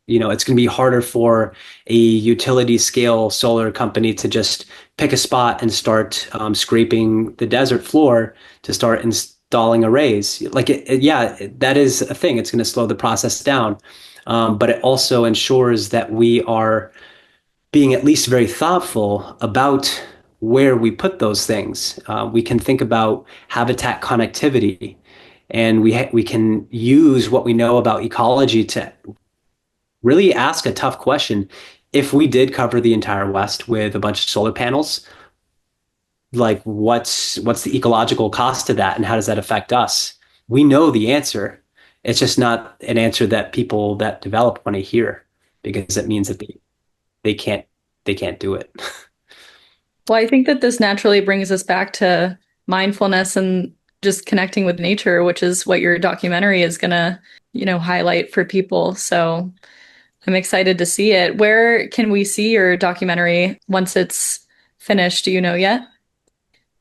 it's going to be harder for a utility scale solar company to just pick a spot and start scraping the desert floor to start installing arrays. Like, yeah, that is a thing. It's going to slow the process down. But it also ensures that we are being at least very thoughtful about where we put those things. We can think about habitat connectivity, and we can use what we know about ecology to really ask a tough question. If we did cover the entire West with a bunch of solar panels, like what's the ecological cost to that, and how does that affect us? We know the answer. It's just not an answer that people that develop want to hear, because it means that they can't they can't do it. Well, I think that this naturally brings us back to mindfulness and just connecting with nature, which is what your documentary is gonna, highlight for people. So I'm excited to see it. Where can we see your documentary once it's finished? Do you know yet?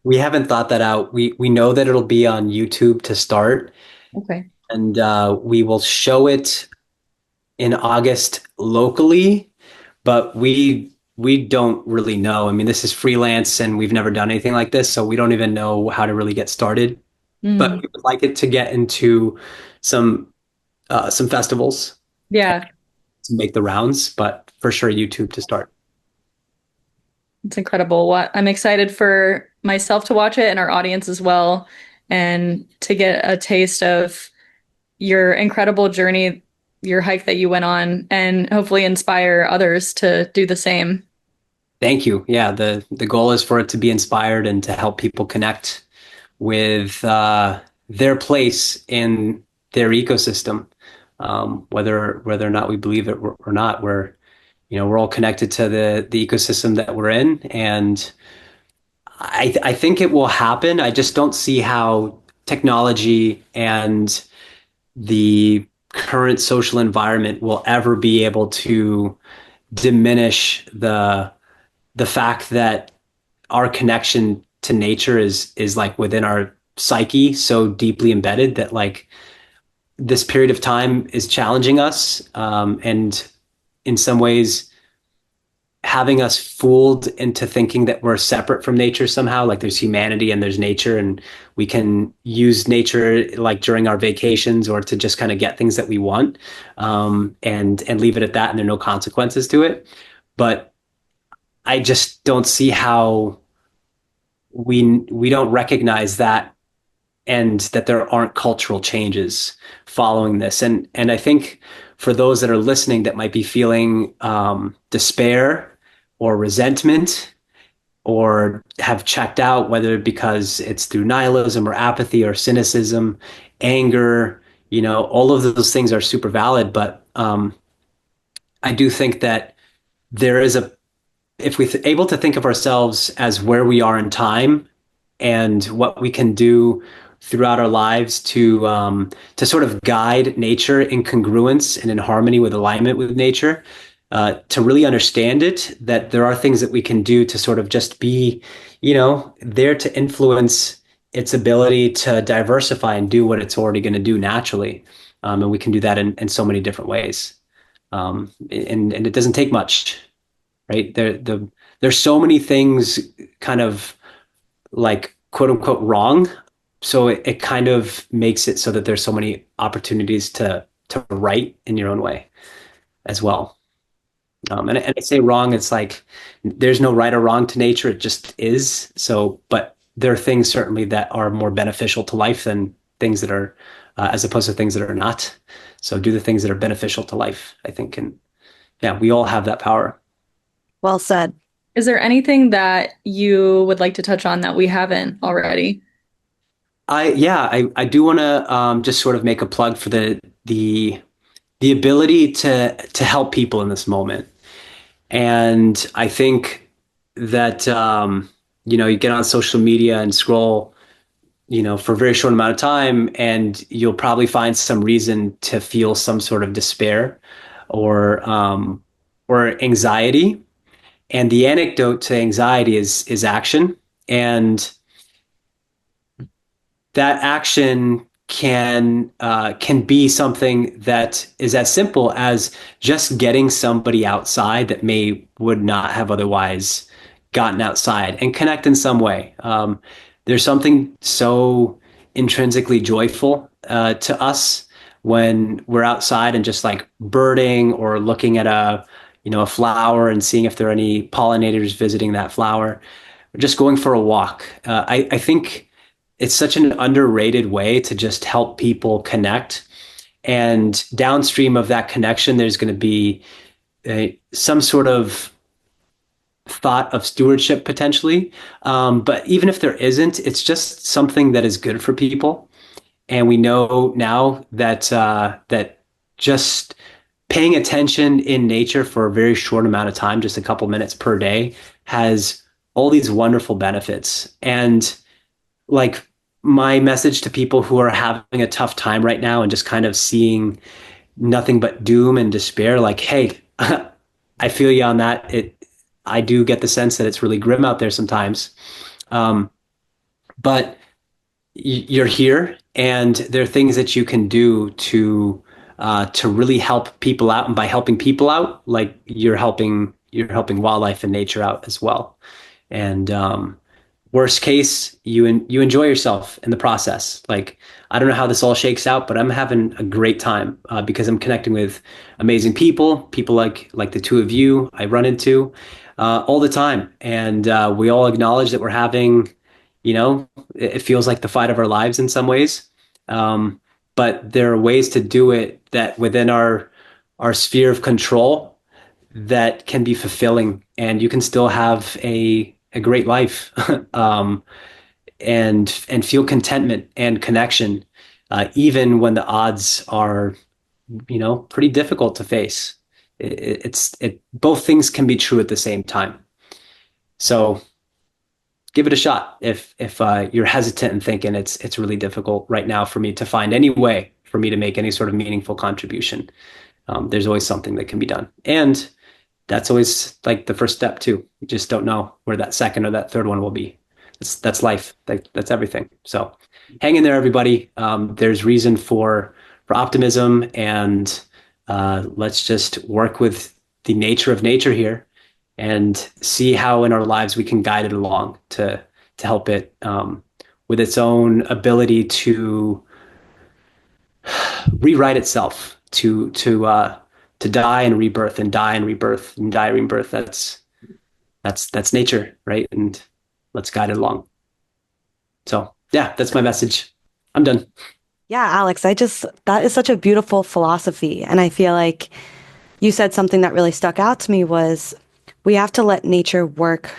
We haven't thought that out. We know that it'll be on YouTube to start, Okay. and we will show it in August locally, but we don't really know. I mean, this is freelance and we've never done anything like this, so we don't even know how to really get started. But Mm, we would like it to get into some some festivals yeah, to make the rounds, but for sure YouTube to start. it's incredible. What I'm excited for myself to watch it and our audience as well, and to get a taste of your incredible journey, your hike that you went on, and hopefully inspire others to do the same. Thank you. Yeah, the goal is for it to be inspired and to help people connect with their place in their ecosystem, whether or not we believe it or not. We're all connected to the ecosystem that we're in, and I think it will happen. I just don't see how technology and the current social environment will ever be able to diminish the fact that our connection to nature is like within our psyche, so deeply embedded that like this period of time is challenging us, and in some ways having us fooled into thinking that we're separate from nature somehow. Like there's humanity and there's nature, and we can use nature like during our vacations or to just kind of get things that we want, and leave it at that, and there are no consequences to it. But I just don't see how we don't recognize that and that there aren't cultural changes following this. And I think for those that are listening that might be feeling despair or resentment or have checked out, whether because it's through nihilism or apathy or cynicism, anger, all of those things are super valid. But I do think that there is if we're able to think of ourselves as where we are in time and what we can do throughout our lives to sort of guide nature in congruence and in harmony with alignment with nature, to really understand it, that there are things that we can do to sort of just be, there to influence its ability to diversify and do what it's already going to do naturally. And we can do that in so many different ways. And it doesn't take much, right? There's so many things kind of like quote unquote wrong. So it kind of makes it so that there's so many opportunities to write in your own way as well. And I say wrong, it's like there's no right or wrong to nature. It just is. So, but there are things certainly that are more beneficial to life than things that are, as opposed to things that are not. So do the things that are beneficial to life, I think. And yeah, we all have that power. Well said. Is there anything that you would like to touch on that we haven't already? I do want to just sort of make a plug for the ability to help people in this moment. And I think that you get on social media and scroll, for a very short amount of time, and you'll probably find some reason to feel some sort of despair or anxiety. And the antidote to anxiety is action. And that action can be something that is as simple as just getting somebody outside that would not have otherwise gotten outside and connect in some way. There's something so intrinsically joyful to us when we're outside and just like birding or looking at a flower and seeing if there are any pollinators visiting that flower, or just going for a walk. I think it's such an underrated way to just help people connect. And downstream of that connection, there's going to be some sort of thought of stewardship potentially. But even if there isn't, it's just something that is good for people. And we know now that just paying attention in nature for a very short amount of time, just a couple minutes per day, has all these wonderful benefits. And like my message to people who are having a tough time right now and just kind of seeing nothing but doom and despair, like, hey, I feel you on that. I do get the sense that it's really grim out there sometimes. But you're here, and there are things that you can do to really help people out. And by helping people out, like you're helping wildlife and nature out as well. And worst case, you enjoy yourself in the process. Like, I don't know how this all shakes out, but I'm having a great time because I'm connecting with amazing people like the two of you I run into all the time. And we all acknowledge that we're having, it feels like the fight of our lives in some ways. But there are ways to do it that within our sphere of control that can be fulfilling, and you can still have a great life and feel contentment and connection, even when the odds are, pretty difficult to face. Both things can be true at the same time. So give it a shot if you're hesitant and thinking it's really difficult right now for me to find any way for me to make any sort of meaningful contribution. There's always something that can be done, and that's always like the first step too. You just don't know where that second or that third one will be. That's life. That's everything. So hang in there, everybody. There's reason for optimism, and let's just work with the nature of nature here and see how in our lives we can guide it along to help it with its own ability to rewrite itself, to die and rebirth and die and rebirth and die and rebirth. That's nature, right? And let's guide it along. So yeah, that's my message. I'm done. Yeah, Alex, that is such a beautiful philosophy. And I feel like you said something that really stuck out to me was we have to let nature work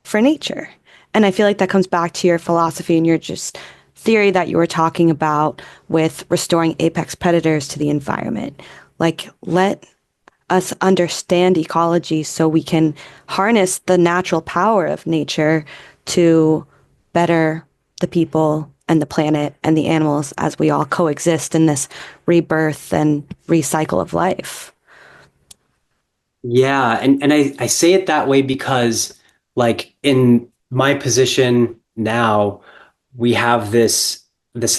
for nature. And I feel like that comes back to your philosophy and your just theory that you were talking about with restoring apex predators to the environment. Like, let us understand ecology so we can harness the natural power of nature to better the people and the planet and the animals as we all coexist in this rebirth and recycle of life. Yeah, and I say it that way because like in my position now, we have this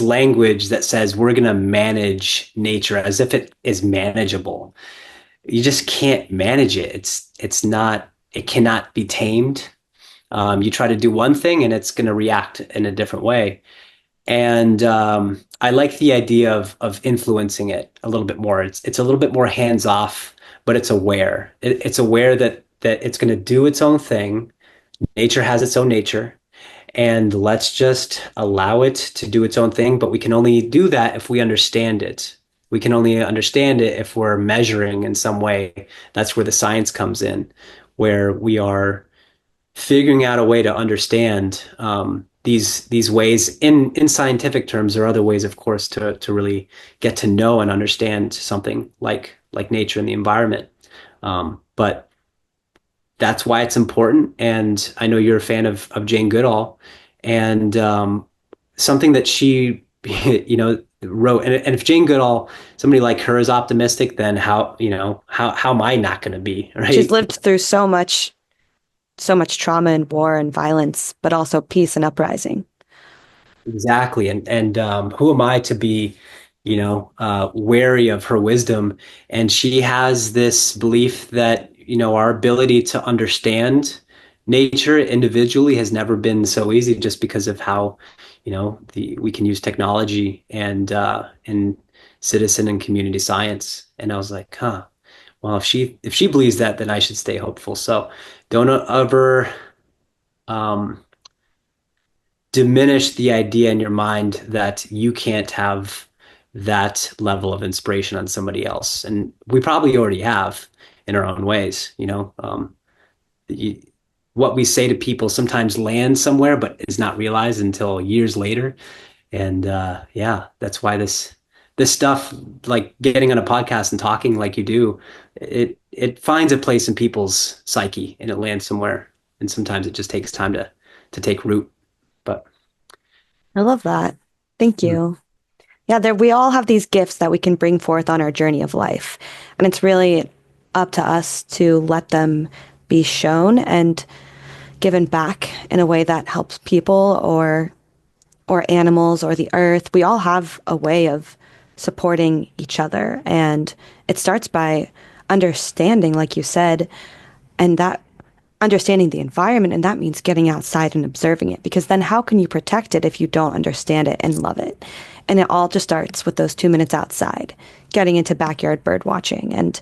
language that says we're going to manage nature as if it is manageable. You just can't manage it. It's not, it cannot be tamed. You try to do one thing and it's going to react in a different way. And I like the idea of influencing it a little bit more. It's a little bit more hands off, but it's aware. It's aware that it's going to do its own thing. Nature has its own nature, and let's just allow it to do its own thing. But we can only do that if we understand it. We can only understand it if we're measuring in some way. That's where the science comes in, where we are figuring out a way to understand these ways in scientific terms. There are other ways, of course, to really get to know and understand something like nature and the environment. But that's why it's important. And I know you're a fan of Jane Goodall, and something that she wrote. And if Jane Goodall, somebody like her, is optimistic, then how am I not going to be, She's right? lived through so much trauma and war and violence, but also peace and uprising. Exactly. And who am I to be, wary of her wisdom? And she has this belief that, our ability to understand nature individually has never been so easy just because of how, the we can use technology and citizen and community science. And I was like, huh, well, if she believes that, then I should stay hopeful. So don't ever um diminish the idea in your mind that you can't have that level of inspiration on somebody else. And we probably already have in our own ways, you, what we say to people sometimes lands somewhere, but is not realized until years later. And yeah, that's why this stuff, like getting on a podcast and talking like you do, it finds a place in people's psyche and it lands somewhere. And sometimes it just takes time to take root. But I love that. Thank you. Yeah, we all have these gifts that we can bring forth on our journey of life. And it's really up to us to let them be shown and given back in a way that helps people or animals or the earth. We all have a way of supporting each other. And it starts by understanding, like you said, and that understanding the environment. And that means getting outside and observing it, because then how can you protect it if you don't understand it and love it? And it all just starts with those 2 minutes outside, getting into backyard bird watching and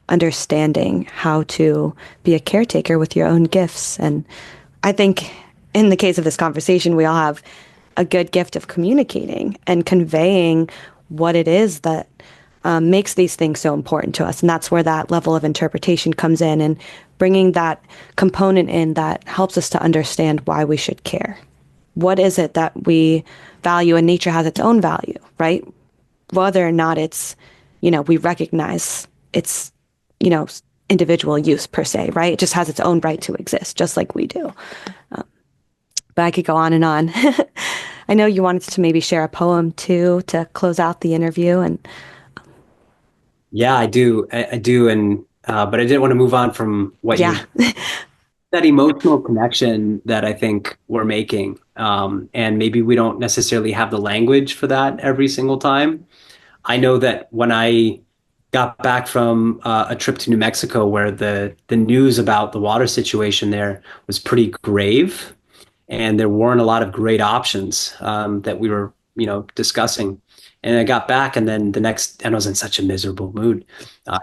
understanding how to be a caretaker with your own gifts. And I think in the case of this conversation, we all have a good gift of communicating and conveying what it is that makes these things so important to us. And that's where that level of interpretation comes in, and bringing that component in that helps us to understand why we should care. What is it that we value? And nature has its own value, right? Whether or not we recognize its, you know, individual use per se, right? It just has its own right to exist, just like we do. But I could go on and on. I know you wanted to maybe share a poem too to close out the interview. And yeah, I do. I do. And, but I didn't want to move on from what yeah, that emotional connection that I think we're making. And maybe we don't necessarily have the language for that every single time. I know that when I got back from a trip to New Mexico where the news about the water situation there was pretty grave, and there weren't a lot of great options that we were, discussing. And I got back, and then and I was in such a miserable mood,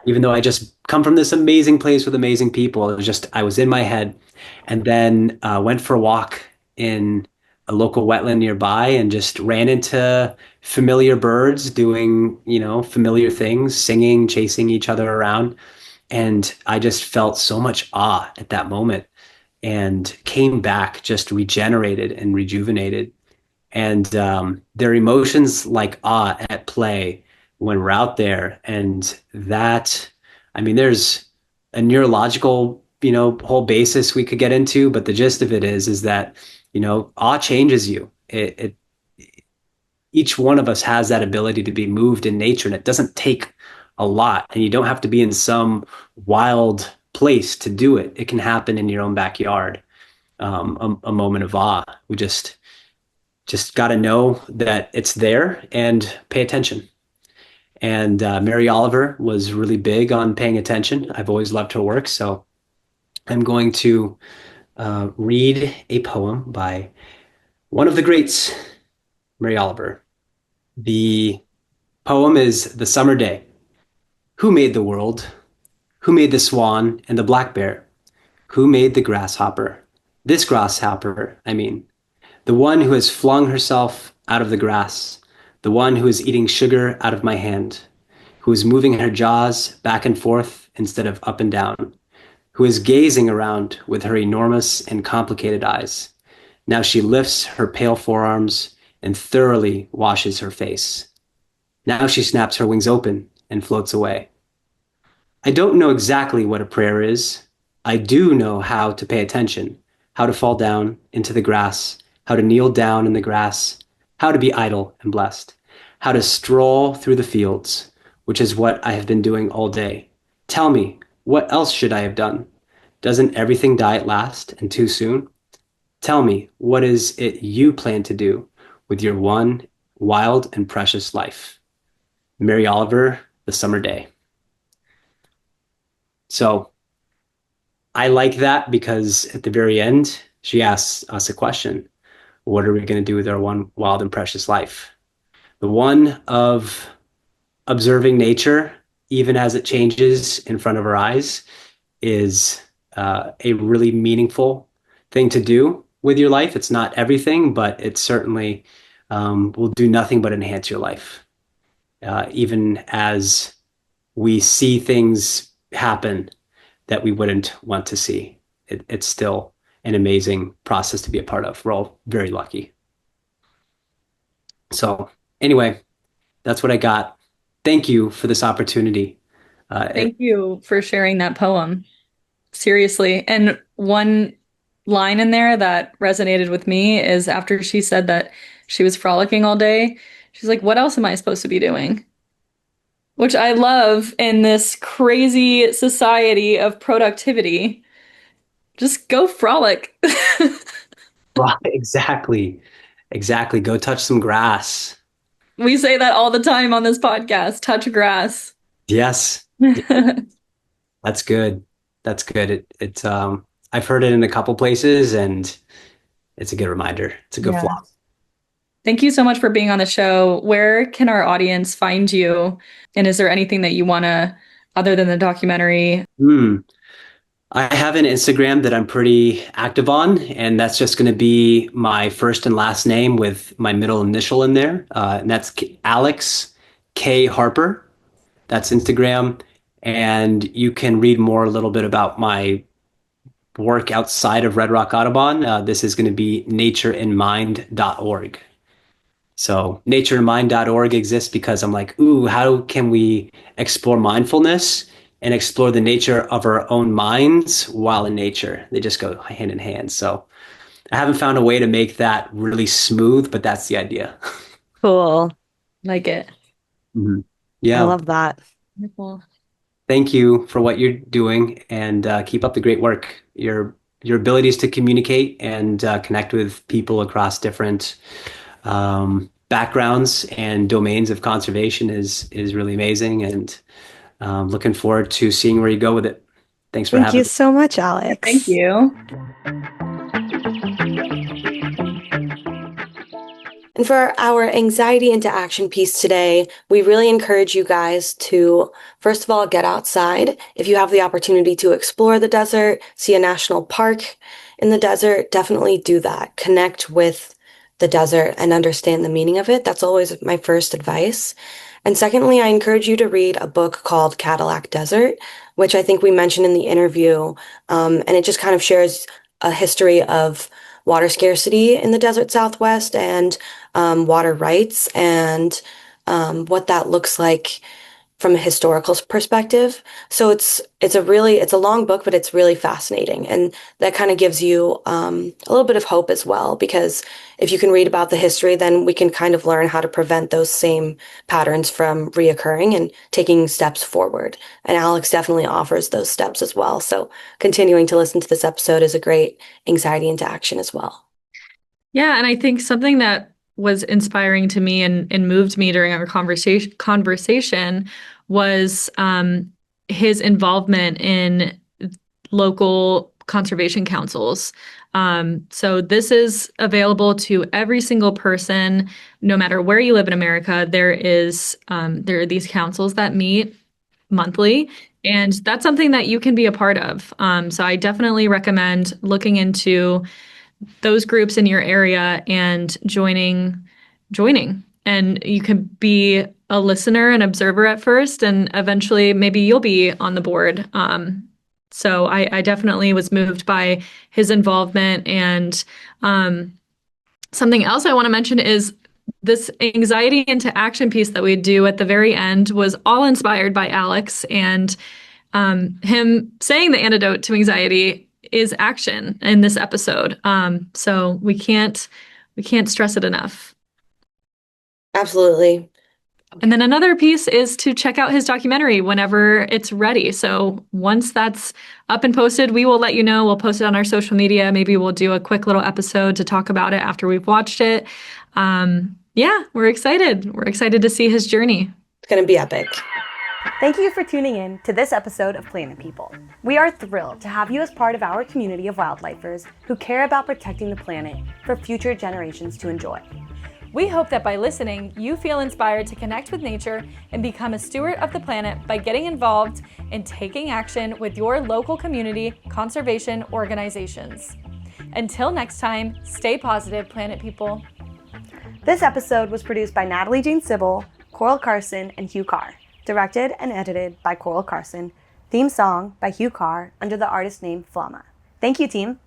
even though I just come from this amazing place with amazing people. It was just I was in my head, and then went for a walk in a local wetland nearby and just ran into familiar birds doing, familiar things, singing, chasing each other around. And I just felt so much awe at that moment and came back just regenerated and rejuvenated. And there are emotions like awe at play when we're out there. And that, I mean, there's a neurological, whole basis we could get into, but the gist of it is that, awe changes you. Each one of us has that ability to be moved in nature, and it doesn't take a lot, and you don't have to be in some wild place to do it. It can happen in your own backyard. A moment of awe. We just got to know that it's there and pay attention. And Mary Oliver was really big on paying attention. I've always loved her work, so I'm going to read a poem by one of the greats, Mary Oliver. The poem is The Summer Day. Who made the world? Who made the swan and the black bear? Who made the grasshopper? This grasshopper, I mean. The one who has flung herself out of the grass. The one who is eating sugar out of my hand. Who is moving her jaws back and forth instead of up and down. Who is gazing around with her enormous and complicated eyes. Now she lifts her pale forearms and thoroughly washes her face. Now she snaps her wings open and floats away. I don't know exactly what a prayer is. I do know how to pay attention, how to fall down into the grass, how to kneel down in the grass, how to be idle and blessed, how to stroll through the fields, which is what I have been doing all day. Tell me, what else should I have done? Doesn't everything die at last and too soon? Tell me, what is it you plan to do with your one wild and precious life? Mary Oliver, The Summer Day. So I like that because at the very end, she asks us a question. What are we going to do with our one wild and precious life? The one of observing nature, even as it changes in front of our eyes, is a really meaningful thing to do with your life. It's not everything, but it certainly will do nothing but enhance your life. Even as we see things happen that we wouldn't want to see, it's still an amazing process to be a part of. We're all very lucky. So anyway, that's what I got. Thank you for this opportunity. Thank you for sharing that poem. Seriously. And one line in there that resonated with me is after she said that she was frolicking all day, she's like, what else am I supposed to be doing? Which I love in this crazy society of productivity. Just go frolic. Right, exactly. Exactly. Go touch some grass. We say that all the time on this podcast, touch grass. Yes. That's good. That's good. It's I've heard it in a couple places and it's a good reminder. It's a good Yeah. flop. Thank you so much for being on the show. Where can our audience find you? And is there anything that you want to, other than the documentary? I have an Instagram that I'm pretty active on, and that's just going to be my first and last name with my middle initial in there. And that's Alex K. Harper. That's Instagram. And you can read more a little bit about my work outside of Red Rock Audubon. This is going to be natureinmind.org. So natureinmind.org exists because I'm like, ooh, how can we explore mindfulness and explore the nature of our own minds while in nature? They just go hand in hand. So I haven't found a way to make that really smooth, but that's the idea. Cool. Like it. Mm-hmm. I Yeah. love that. Wonderful. Thank you for what you're doing and keep up the great work. Your abilities to communicate and connect with people across different backgrounds and domains of conservation is really amazing, and looking forward to seeing where you go with it. Thanks for Thank having you me. so much, Alex. Thank you. And for our anxiety into action piece today, we really encourage you guys to, first of all, get outside. If you have the opportunity to explore the desert, see a national park in the desert, definitely do that. Connect with the desert and understand the meaning of it. That's always my first advice. And secondly, I encourage you to read a book called Cadillac Desert, which I think we mentioned in the interview. And it just kind of shares a history of water scarcity in the desert Southwest and water rights and what that looks like from a historical perspective. So it's a long book, but it's really fascinating, and that kind of gives you a little bit of hope as well. Because if you can read about the history, then we can kind of learn how to prevent those same patterns from reoccurring and taking steps forward. And Alex definitely offers those steps as well. So continuing to listen to this episode is a great anxiety into action as well. Yeah, and I think something that was inspiring to me and moved me during our conversation was his involvement in local conservation councils. So this is available to every single person, no matter where you live in America. There are these councils that meet monthly, and that's something that you can be a part of. So I definitely recommend looking into those groups in your area and joining. And you can be a listener and observer at first, and eventually maybe you'll be on the board. So I definitely was moved by his involvement. And something else I want to mention is this anxiety into action piece that we do at the very end was all inspired by Alex, and him saying the antidote to anxiety is action in this episode. So we can't stress it enough. Absolutely. And then another piece is to check out his documentary whenever it's ready. So once that's up and posted, we will let you know. We'll post it on our social media. Maybe we'll do a quick little episode to talk about it after we've watched it. Yeah, we're excited. We're excited to see his journey. It's going to be epic. Thank you for tuning in to this episode of Planet People. We are thrilled to have you as part of our community of wildlifers who care about protecting the planet for future generations to enjoy. We hope that by listening, you feel inspired to connect with nature and become a steward of the planet by getting involved and taking action with your local community conservation organizations. Until next time, stay positive, Planet People. This episode was produced by Natalie Jean Sybil, Coral Carson, and Hugh Carr. Directed and edited by Coral Carson. Theme song by Hugh Carr under the artist name Flama. Thank you, team.